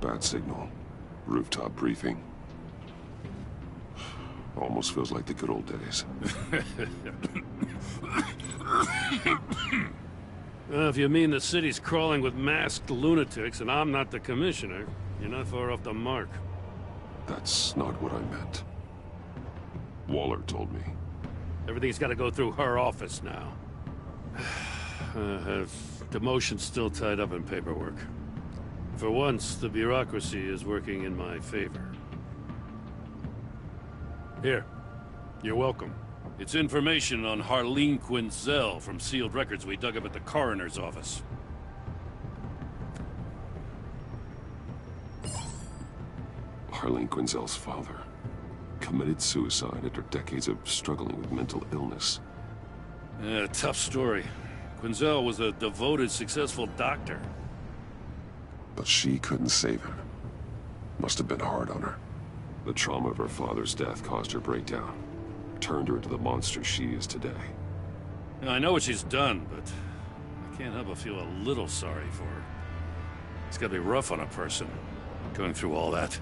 Bad signal. Rooftop briefing. Almost feels like the good old days. Well, if you mean the city's crawling with masked lunatics and I'm not the commissioner, you're not far off the mark. That's not what I meant. Waller told me. Everything's got to go through her office now. Demotion's still tied up in paperwork. For once, the bureaucracy is working in my favor. Here. You're welcome. It's information on Harleen Quinzel from sealed records we dug up at the coroner's office. Harleen Quinzel's father committed suicide after decades of struggling with mental illness. Yeah, tough story. Quinzel was a devoted, successful doctor. But she couldn't save him. Must have been hard on her. The trauma of her father's death caused her breakdown. Turned her into the monster she is today. Now, I know what she's done, but I can't help but feel a little sorry for her. It's gotta be rough on a person, going through all that.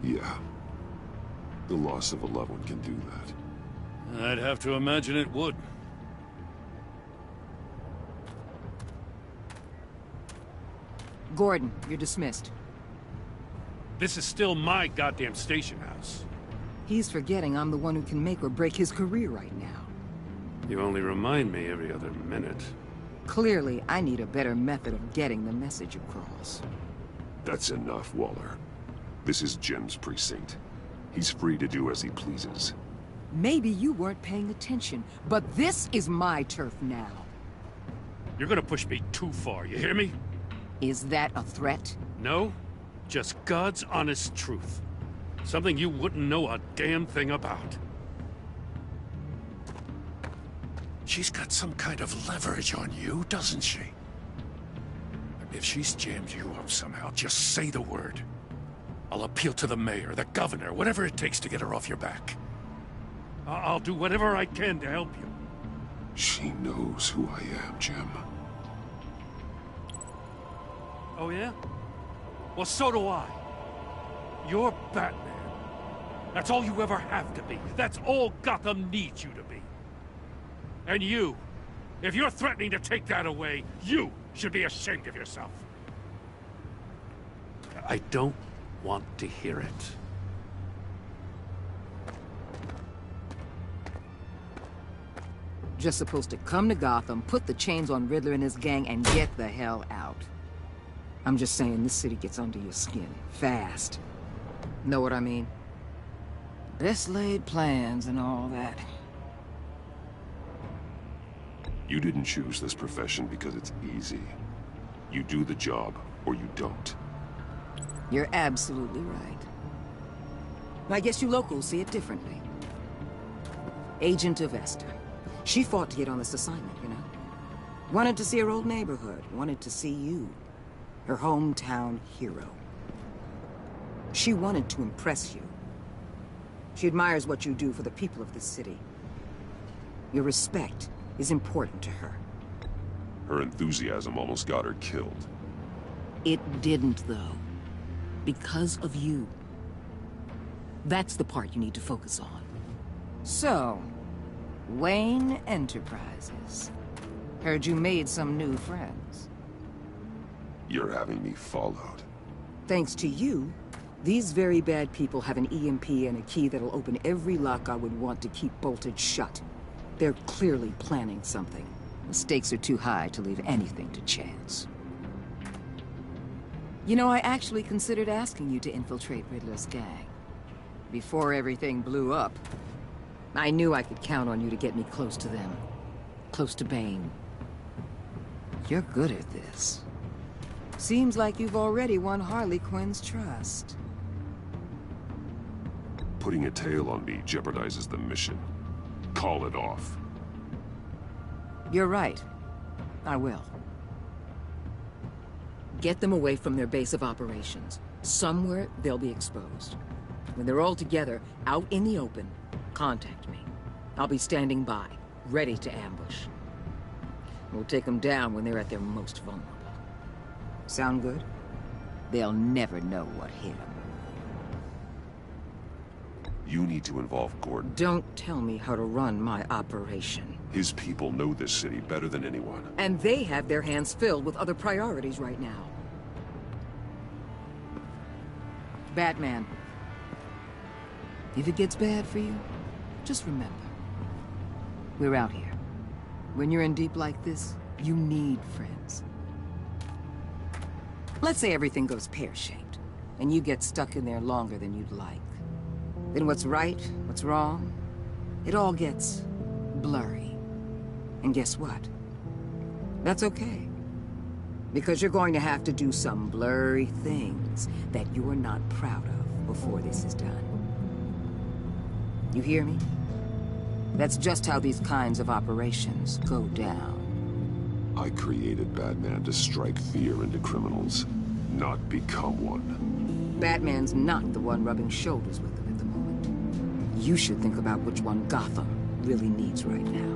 Yeah. The loss of a loved one can do that. I'd have to imagine it would. Gordon, you're dismissed. This is still my goddamn station house. He's forgetting I'm the one who can make or break his career right now. You only remind me every other minute. Clearly, I need a better method of getting the message across. That's enough, Waller. This is Jim's precinct. He's free to do as he pleases. Maybe you weren't paying attention, but this is my turf now. You're gonna push me too far, you hear me? Is that a threat? No, just God's honest truth. Something you wouldn't know a damn thing about. She's got some kind of leverage on you, doesn't she? If she's jammed you up somehow, just say the word. I'll appeal to the mayor, the governor, whatever it takes to get her off your back. I'll do whatever I can to help you. She knows who I am, Jim. Oh, yeah? Well, so do I. You're Batman. That's all you ever have to be. That's all Gotham needs you to be. And you, if you're threatening to take that away, you should be ashamed of yourself. I don't want to hear it. Just supposed to come to Gotham, put the chains on Riddler and his gang, and get the hell out. I'm just saying, this city gets under your skin. Fast. Know what I mean? Best laid plans and all that. You didn't choose this profession because it's easy. You do the job, or you don't. You're absolutely right. I guess you locals see it differently. Agent of Esther. She fought to get on this assignment, you know? Wanted to see her old neighborhood. Wanted to see you. Her hometown hero. She wanted to impress you. She admires what you do for the people of this city. Your respect is important to her. Her enthusiasm almost got her killed. It didn't, though. Because of you. That's the part you need to focus on. So, Wayne Enterprises. Heard you made some new friends. You're having me followed. Thanks to you, these very bad people have an EMP and a key that'll open every lock I would want to keep bolted shut. They're clearly planning something. The stakes are too high to leave anything to chance. You know, I actually considered asking you to infiltrate Riddler's gang. Before everything blew up, I knew I could count on you to get me close to them. Close to Bane. You're good at this. Seems like you've already won Harley Quinn's trust. Putting a tail on me jeopardizes the mission. Call it off. You're right. I will. Get them away from their base of operations. Somewhere they'll be exposed. When they're all together, out in the open, contact me. I'll be standing by, ready to ambush. We'll take them down when they're at their most vulnerable. Sound good? They'll never know what hit them. You need to involve Gordon. Don't tell me how to run my operation. His people know this city better than anyone. And they have their hands filled with other priorities right now. Batman. If it gets bad for you, just remember. We're out here. When you're in deep like this, you need friends. Let's say everything goes pear-shaped, and you get stuck in there longer than you'd like. Then what's right, what's wrong, it all gets blurry. And guess what? That's okay. Because you're going to have to do some blurry things that you're not proud of before this is done. You hear me? That's just how these kinds of operations go down. I created Batman to strike fear into criminals, not become one. Batman's not the one rubbing shoulders with them at the moment. You should think about which one Gotham really needs right now.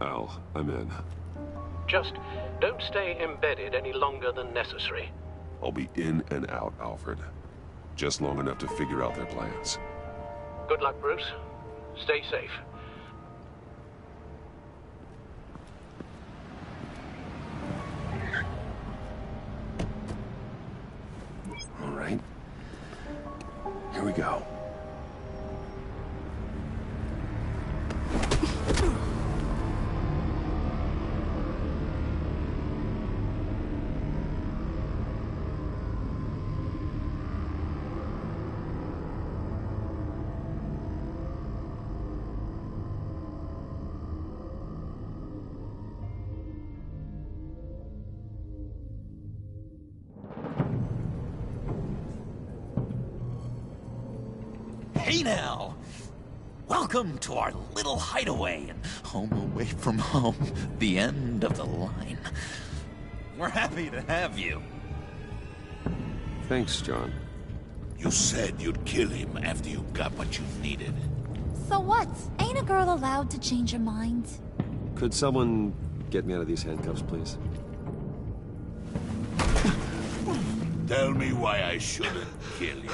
Al, I'm in. Just don't stay embedded any longer than necessary. I'll be in and out, Alfred. Just long enough to figure out their plans. Good luck, Bruce. Stay safe. All right. Here we go. Hey now! Welcome to our little hideaway and home away from home. The end of the line. We're happy to have you. Thanks, John. You said you'd kill him after you got what you needed. So what? Ain't a girl allowed to change her mind? Could someone get me out of these handcuffs, please? Tell me why I shouldn't kill you.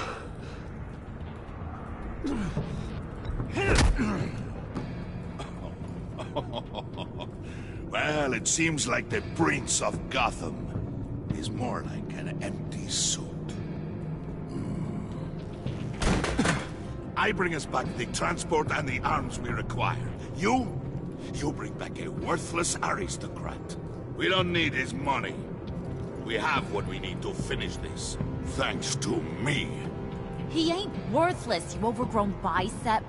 Well, it seems like the Prince of Gotham is more like an empty suit. I bring us back the transport and the arms we require. You bring back a worthless aristocrat. We don't need his money. We have what we need to finish this, thanks to me. He ain't worthless, you overgrown bicep.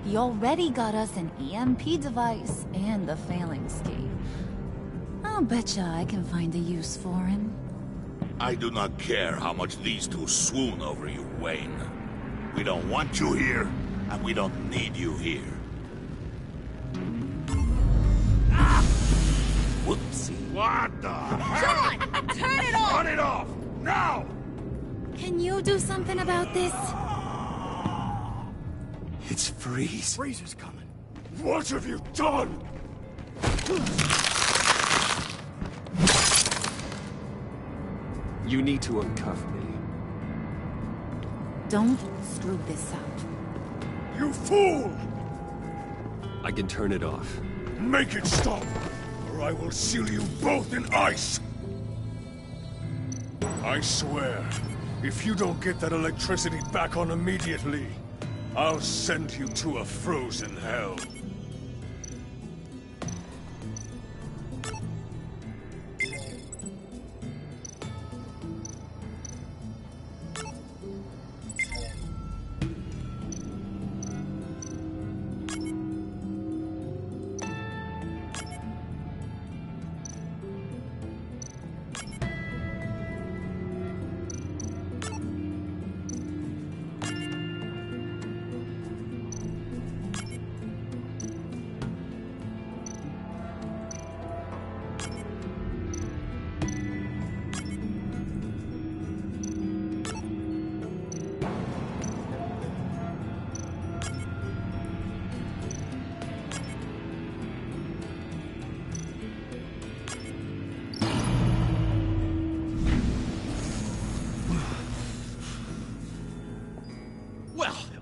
He already got us an EMP device and the phalanx key. I'll betcha I can find a use for him. I do not care how much these two swoon over you, Wayne. We don't want you here, and we don't need you here. Whoopsie. What the John! Turn it off! Turn it off! Now! Can you do something about this? It's Freeze. Freeze is coming. What have you done? You need to uncuff me. Don't screw this up. You fool! I can turn it off. Make it stop, or I will seal you both in ice! I swear, if you don't get that electricity back on immediately, I'll send you to a frozen hell.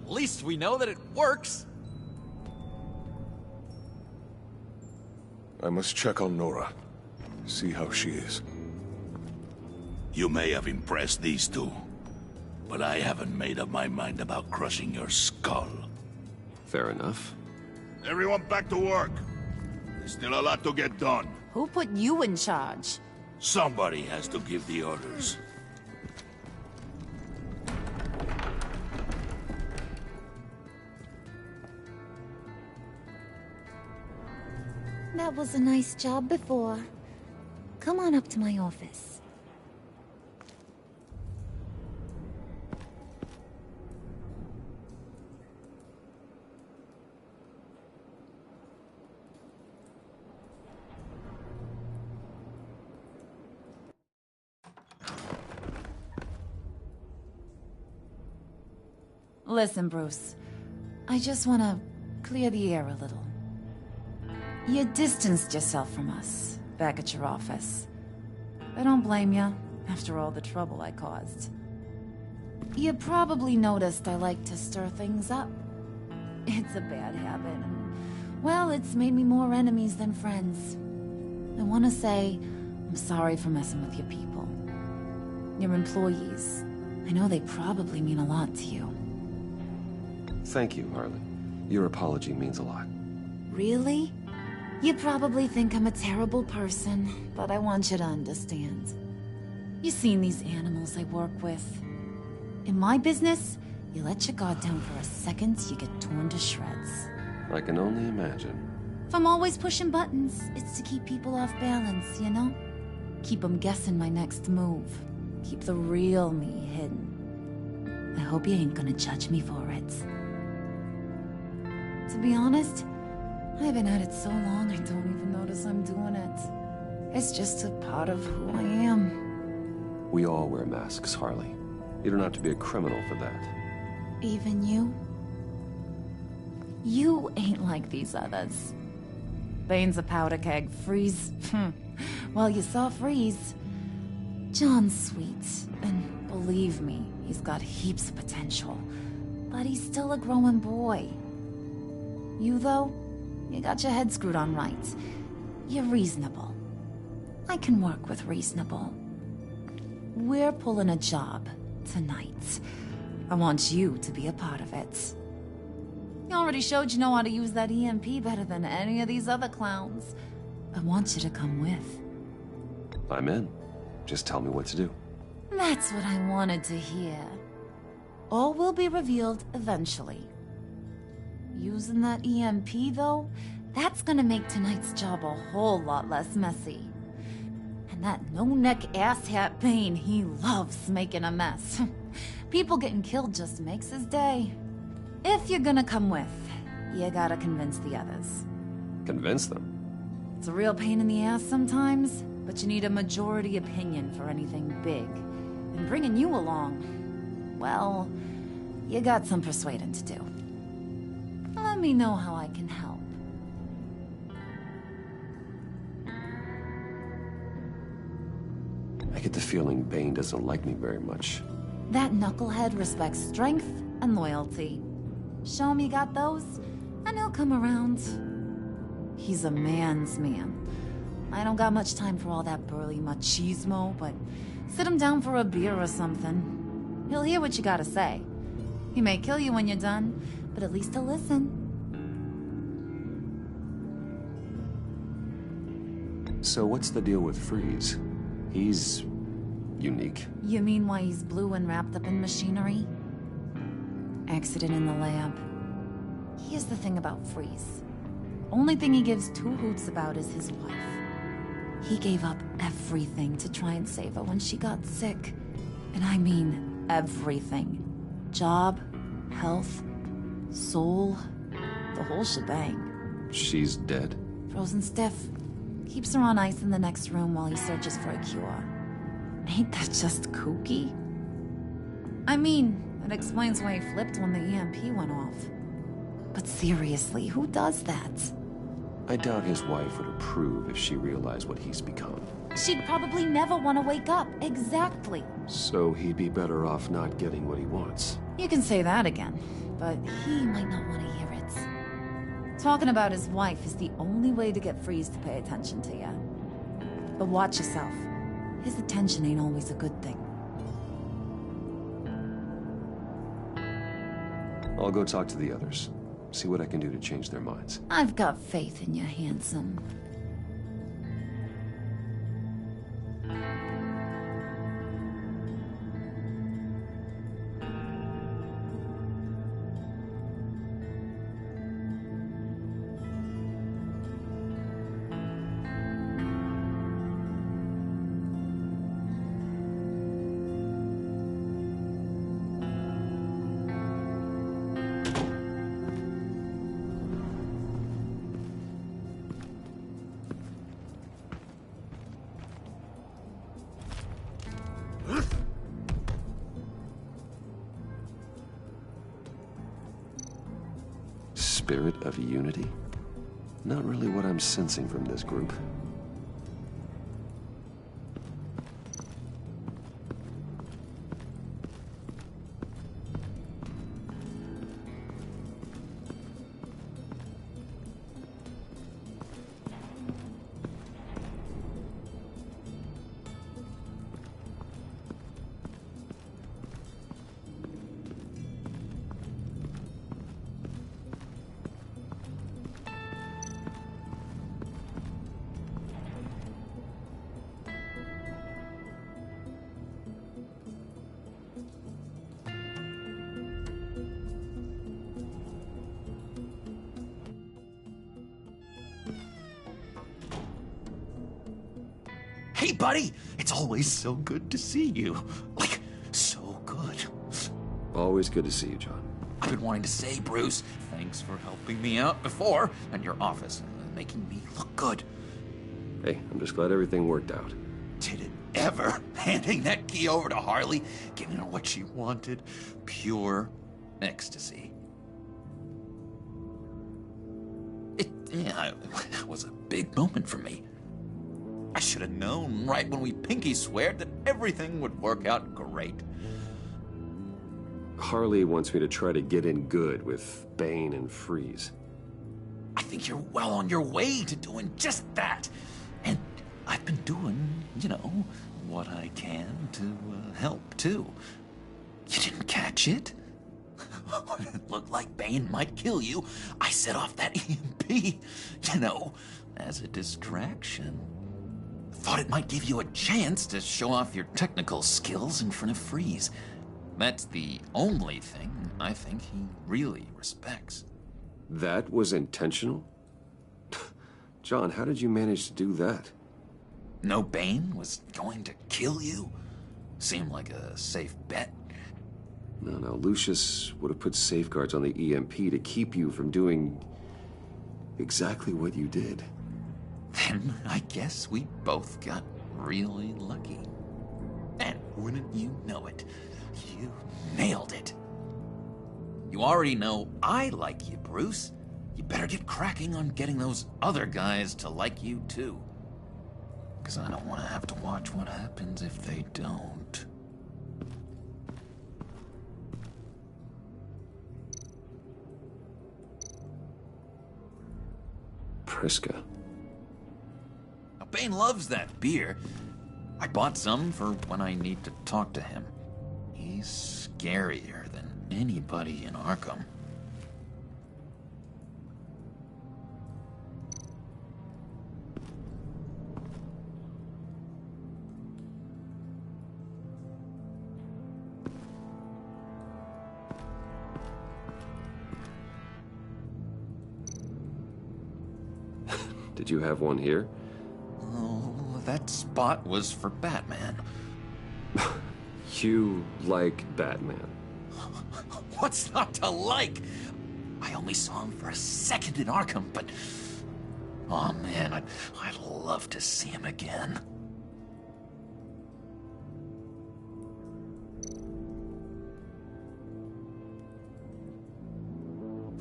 At least we know that it works. I must check on Nora. See how she is. You may have impressed these two, but I haven't made up my mind about crushing your skull. Fair enough. Everyone back to work. There's still a lot to get done. Who put you in charge? Somebody has to give the orders. That was a nice job before. Come on up to my office. Listen, Bruce. I just want to clear the air a little. You distanced yourself from us, back at your office. I don't blame you, after all the trouble I caused. You probably noticed I like to stir things up. It's a bad habit. Well, it's made me more enemies than friends. I want to say, I'm sorry for messing with your people. Your employees. I know they probably mean a lot to you. Thank you, Harley. Your apology means a lot. Really? You probably think I'm a terrible person, but I want you to understand. You've seen these animals I work with. In my business, you let your guard down for a second, you get torn to shreds. I can only imagine. If I'm always pushing buttons, it's to keep people off balance, you know? Keep them guessing my next move. Keep the real me hidden. I hope you ain't gonna judge me for it. To be honest, I've been at it so long I don't even notice I'm doing it. It's just a part of who I am. We all wear masks, Harley. You don't have to be a criminal for that. Even you? You ain't like these others. Bane's a powder keg. Freeze. Well, you saw Freeze. John's sweet, and believe me, he's got heaps of potential. But he's still a growing boy. You, though, you got your head screwed on right. You're reasonable. I can work with reasonable. We're pulling a job tonight. I want you to be a part of it. You already showed you know how to use that EMP better than any of these other clowns. I want you to come with. I'm in. Just tell me what to do. That's what I wanted to hear. All will be revealed eventually. Using that EMP, though, that's gonna make tonight's job a whole lot less messy. And that no-neck asshat Bane, he loves making a mess. People getting killed just makes his day. If you're gonna come with, you gotta convince the others. Convince them? It's a real pain in the ass sometimes, but you need a majority opinion for anything big. And bringing you along, well, you got some persuading to do. Let me know how I can help. I get the feeling Bane doesn't like me very much. That knucklehead respects strength and loyalty. Show him you got those, and he'll come around. He's a man's man. I don't got much time for all that burly machismo, but sit him down for a beer or something. He'll hear what you gotta say. He may kill you when you're done, but at least he'll listen. So what's the deal with Freeze? He's unique. You mean why he's blue and wrapped up in machinery? Accident in the lab. Here's the thing about Freeze. Only thing he gives two hoots about is his wife. He gave up everything to try and save her when she got sick. And I mean everything. Job, health, soul, the whole shebang. She's dead? Frozen stiff. Keeps her on ice in the next room while he searches for a cure. Ain't that just kooky? I mean, it explains why he flipped when the EMP went off. But seriously, who does that? I doubt his wife would approve if she realized what he's become. She'd probably never want to wake up. Exactly. So he'd be better off not getting what he wants. You can say that again, but he might not want to hear it. Talking about his wife is the only way to get Freeze to pay attention to you. But watch yourself. His attention ain't always a good thing. I'll go talk to the others. See what I can do to change their minds. I've got faith in you, handsome. Spirit of unity? Not really what I'm sensing from this group. Hey, buddy! It's always so good to see you. Like, so good. Always good to see you, John. I've been wanting to say, Bruce, thanks for helping me out before, and your office, making me look good. Hey, I'm just glad everything worked out. Did it ever? Handing that key over to Harley, giving her what she wanted. Pure ecstasy. It was a big moment for me. I should have known right when we pinky sweared that everything would work out great. Harley wants me to try to get in good with Bane and Freeze. I think you're well on your way to doing just that. And I've been doing, you know, what I can to help, too. You didn't catch it? When it looked like Bane might kill you, I set off that EMP, you know, as a distraction. Thought it might give you a chance to show off your technical skills in front of Freeze. That's the only thing I think he really respects. That was intentional? John, how did you manage to do that? No Bane was going to kill you? Seemed like a safe bet. No, Lucius would have put safeguards on the EMP to keep you from doing exactly what you did. Then I guess we both got really lucky. And wouldn't you know it, you nailed it. You already know I like you, Bruce. You better get cracking on getting those other guys to like you, too. Because I don't want to have to watch what happens if they don't. Priska. Now, Bane loves that beer. I bought some for when I need to talk to him. He's scarier than anybody in Arkham. Did you have one here? Oh, that spot was for Batman. You like Batman? What's not to like? I only saw him for a second in Arkham, but... oh man, I'd love to see him again.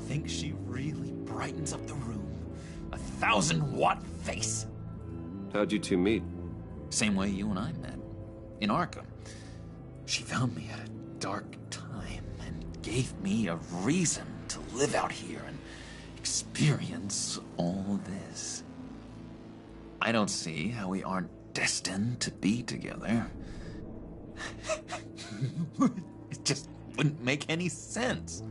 Think she really brightens up the room? 1,000-watt face. How'd you two meet? Same way you and I met. In Arkham. She found me at a dark time and gave me a reason to live out here and experience all this. I don't see how we aren't destined to be together. It just wouldn't make any sense.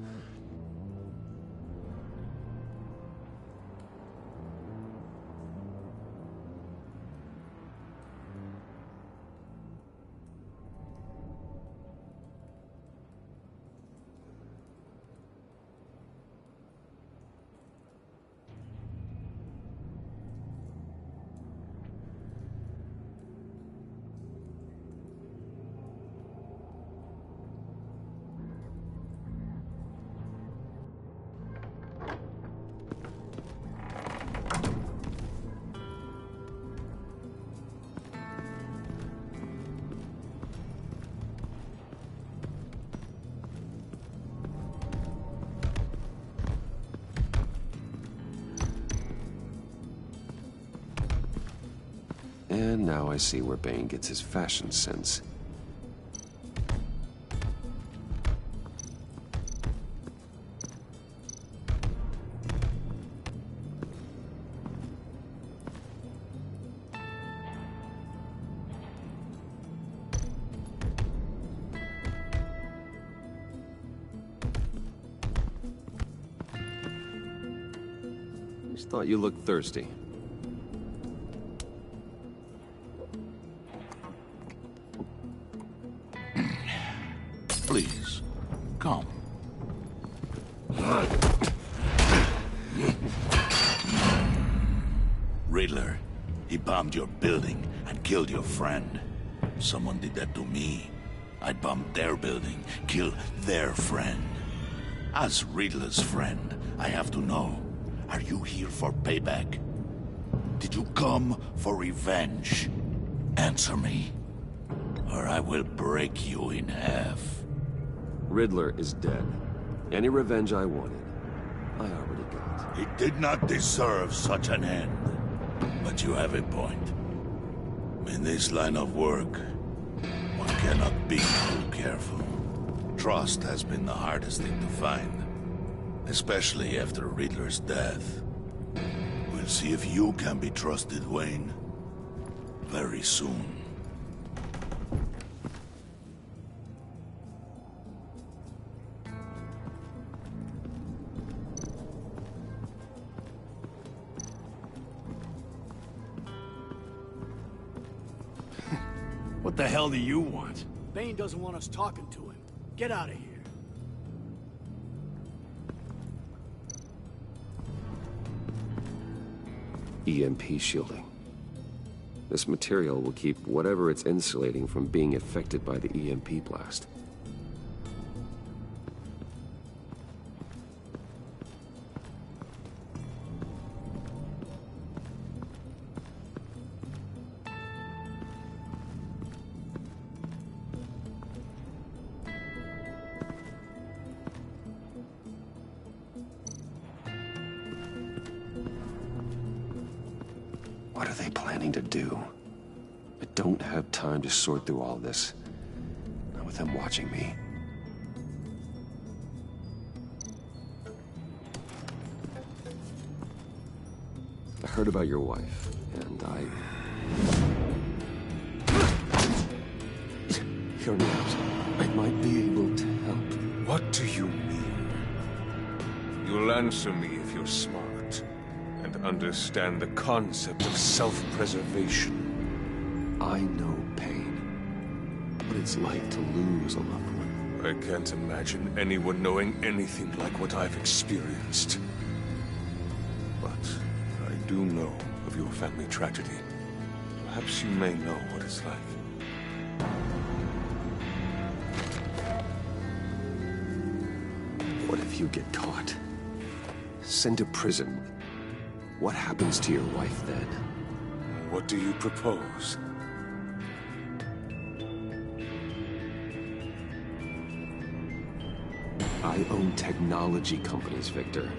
And now I see where Bane gets his fashion sense. Just thought you looked thirsty. Please, come. Riddler, He bombed your building and killed your friend. Someone did that to me. I'd bomb their building, kill their friend. As Riddler's friend, I have to know, are you here for payback? Did you come for revenge? Answer me, or I will break you in half. Riddler is dead. Any revenge I wanted, I already got. He did not deserve such an end. But you have a point. In this line of work, one cannot be too careful. Trust has been the hardest thing to find, especially after Riddler's death. We'll see if you can be trusted, Wayne, very soon. What the hell do you want? Bane doesn't want us talking to him. Get out of here. EMP shielding. This material will keep whatever it's insulating from being affected by the EMP blast. What are they planning to do? I don't have time to sort through all this. Not with them watching me. I heard about your wife, and Hear me out. I might be able to help. What do you mean? You'll answer me if you're smart and understand the concept of self-preservation. I know pain. What it's like to lose a loved one. I can't imagine anyone knowing anything like what I've experienced. But I do know of your family tragedy. Perhaps you may know what it's like. What if you get caught? Sent to prison? What happens to your wife then? What do you propose? I own technology companies, Victor.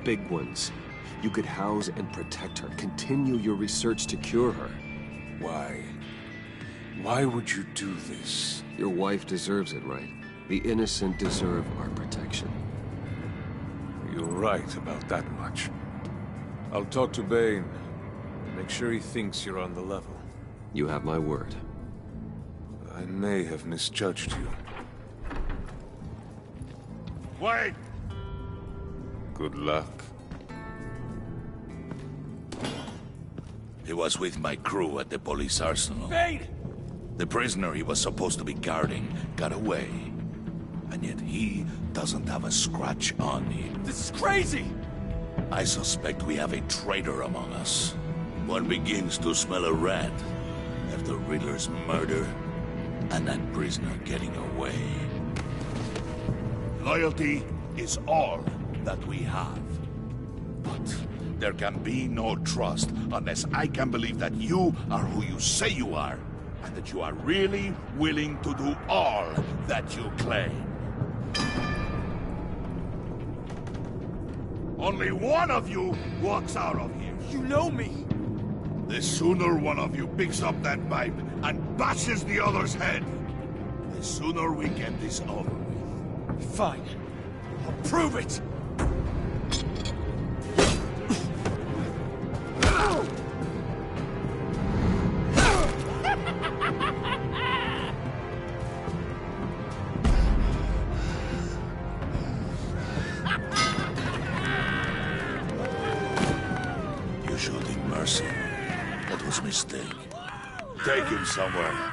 Big ones. You could house and protect her. Continue your research to cure her. Why? Why would you do this? Your wife deserves it, right? The innocent deserve our protection. You're right about that much. I'll talk to Bane. Make sure he thinks you're on the level. You have my word. I may have misjudged you. Wait! Good luck. He was with my crew at the police arsenal. Bane! The prisoner he was supposed to be guarding got away. And yet he doesn't have a scratch on him. This is crazy! I suspect we have a traitor among us. One begins to smell a rat after Riddler's murder and that prisoner getting away. Loyalty is all that we have. But there can be no trust unless I can believe that you are who you say you are, and that you are really willing to do all that you claim. Only one of you walks out of here. You know me. The sooner one of you picks up that pipe and bashes the other's head, the sooner we get this over with. Fine. I'll prove it! You showed him mercy. That was a mistake. Take him somewhere.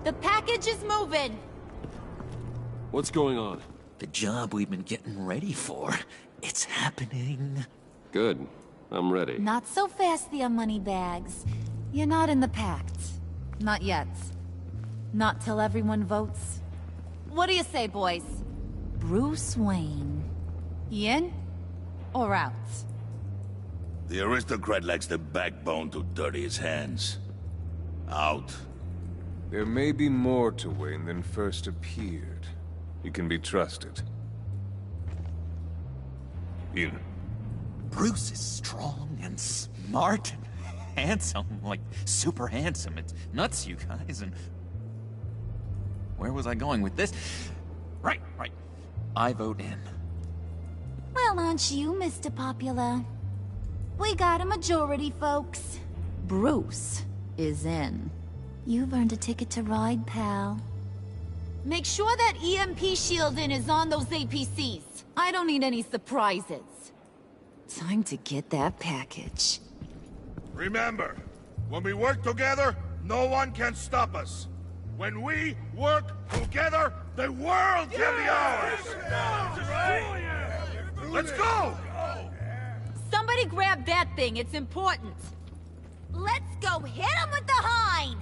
The package is moving. What's going on? The job we've been getting ready for. It's happening. Good. I'm ready. Not so fast there, Moneybags. You're not in the Pact. Not yet. Not till everyone votes. What do you say, boys? Bruce Wayne. In or out? The aristocrat lacks the backbone to dirty his hands. Out. There may be more to Wayne than first appeared. He can be trusted. In. Bruce is strong and smart and handsome, like super handsome. It's nuts, you guys, and... Where was I going with this? Right. I vote in. Well, aren't you, Mr. Popular? We got a majority, folks. Bruce is in. You've earned a ticket to ride, pal. Make sure that EMP shielding is on those APCs. I don't need any surprises. Time to get that package. Remember, when we work together, no one can stop us. When we work together, the world can be ours! Let's go! Somebody grab that thing, it's important. Let's go hit him with the hind!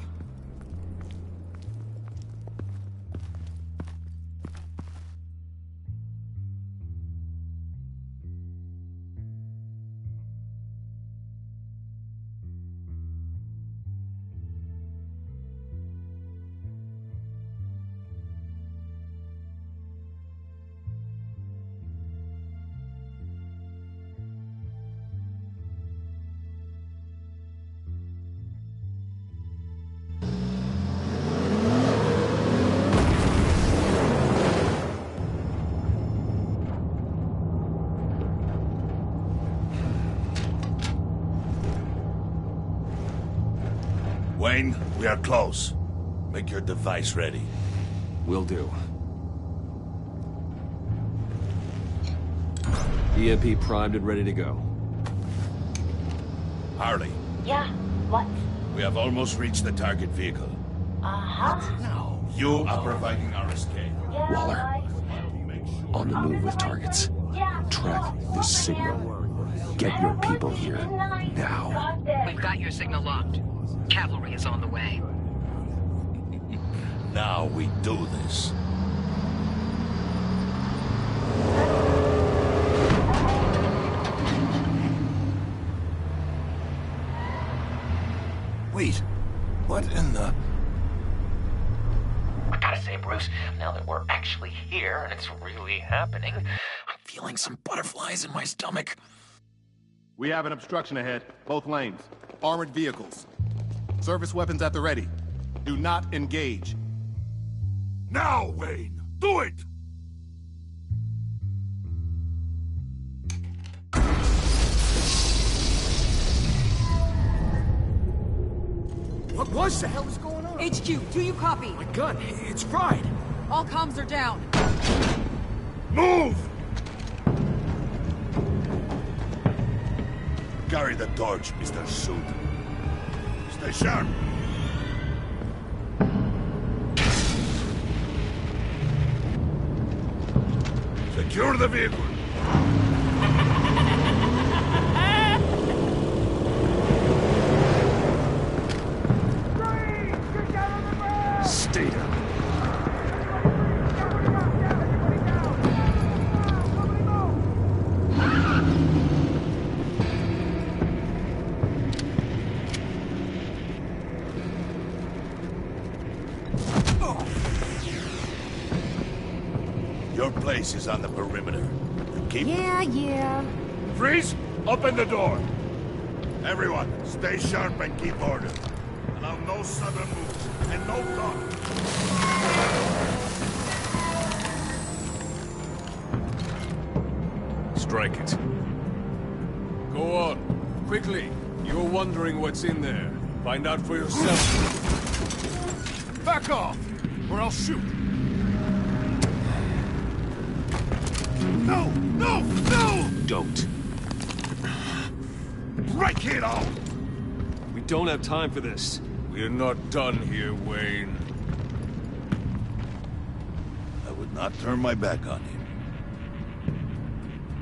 Wayne, we are close. Make your device ready. Will do. EMP primed and ready to go. Harley. Yeah, what? We have almost reached the target vehicle. Uh-huh. You are providing our escape. Yeah, Waller. On the move with targets. Track this signal. Get your people here. Now. We've got your signal locked. Cavalry is on the way. Now we do this. Wait, what in the... I gotta say, Bruce, now that we're actually here and it's really happening, I'm feeling some butterflies in my stomach. We have an obstruction ahead, both lanes. Armored vehicles. Service weapons at the ready. Do not engage. Now, Wayne! Do it! What was that? What was going on? HQ, do you copy? My gun, it's fried. All comms are down. Move! Carry the torch, Mr. Suit. Stay sharp. Secure the vehicle. Stay down. Your place is on the perimeter. You keep... Yeah. Freeze! Open the door! Everyone, stay sharp and keep order. Allow no sudden moves, and no talk. Strike it. Go on. Quickly. You're wondering what's in there. Find out for yourself. Back off, or I'll shoot. No! Don't. Break it off! We don't have time for this. We're not done here, Wayne. I would not turn my back on him.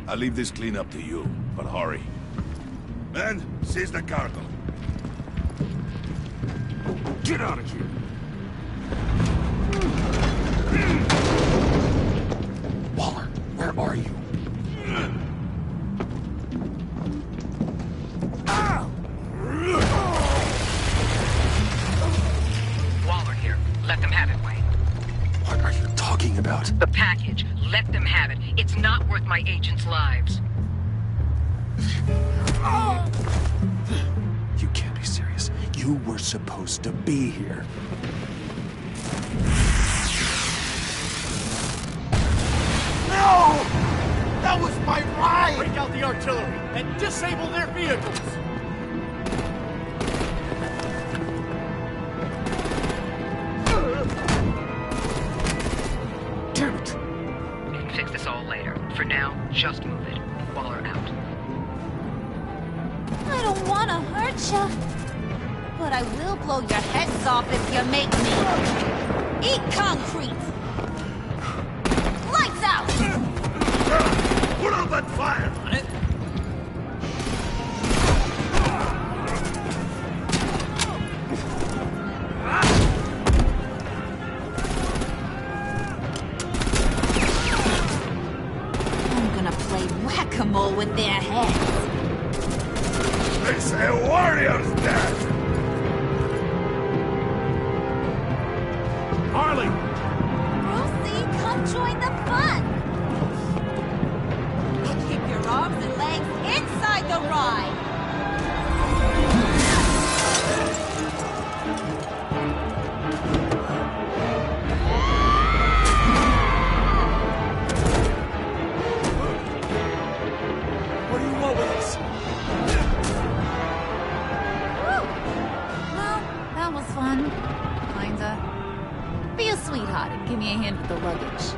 I'll leave this cleanup to you, but hurry. Men, seize the cargo. Get out of here! Waller, where are you? Waller here. Let them have it, Wayne. What are you talking about? The package. Let them have it. It's not worth my agents' lives. You can't be serious. You were supposed to be here. No! That was my ride! Break out the artillery and disable their vehicles! Damn it! We can fix this all later. For now, just move it. Waller out. I don't want to hurt you, but I will blow your heads off if you make me eat concrete. Lights out! Put out that fire! On it. I'm gonna play whack-a-mole with their heads. They say warrior's dead! Harley! Brucey, come join the fun! Keep your arms and legs inside the ride! What do you want with us? Well, that was fun. Kinda. Be a sweetheart and give me a hand with the luggage.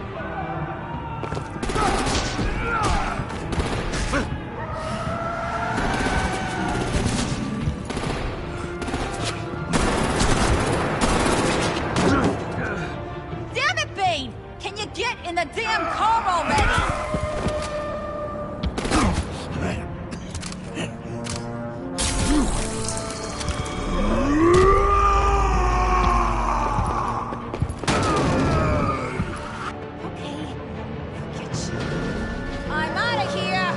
Damn it, Bane! Can you get in the damn car already? I'm out of here!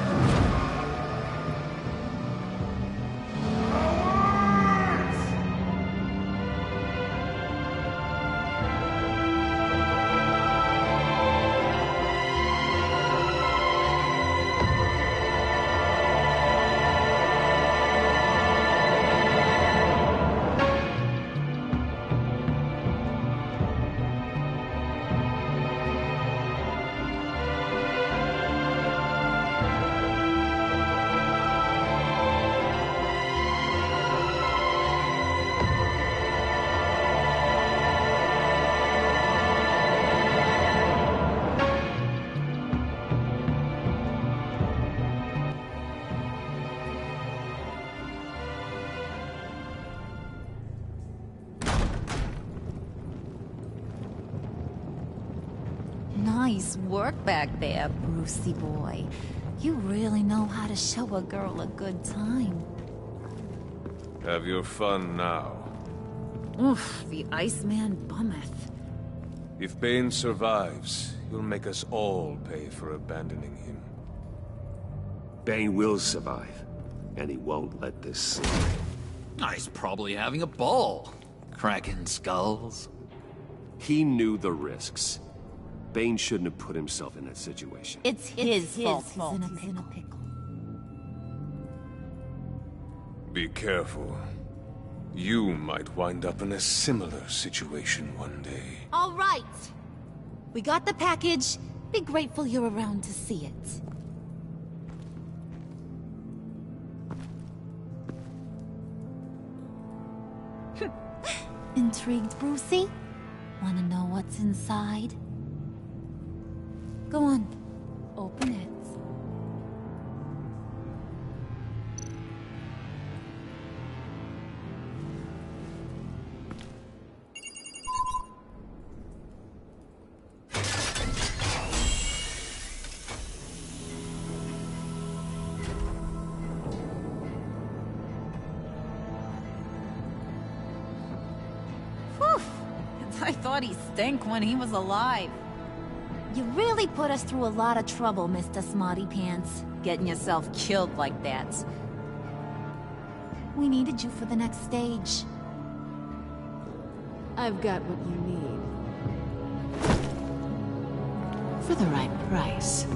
Nice work back there, Brucey boy. You really know how to show a girl a good time. Have your fun now. Oof, the Iceman bummeth. If Bane survives, he'll make us all pay for abandoning him. Bane will survive, and he won't let this slide. He's probably having a ball. Cracking skulls. He knew the risks. Bane shouldn't have put himself in that situation. It's his fault. He's in a pickle. Be careful. You might wind up in a similar situation one day. All right. We got the package. Be grateful you're around to see it. Intrigued, Brucey? Want to know what's inside? Go on. Open it. I thought he stank when he was alive. You really put us through a lot of trouble, Mr. Smarty Pants. Getting yourself killed like that. We needed you for the next stage. I've got what you need. For the right price.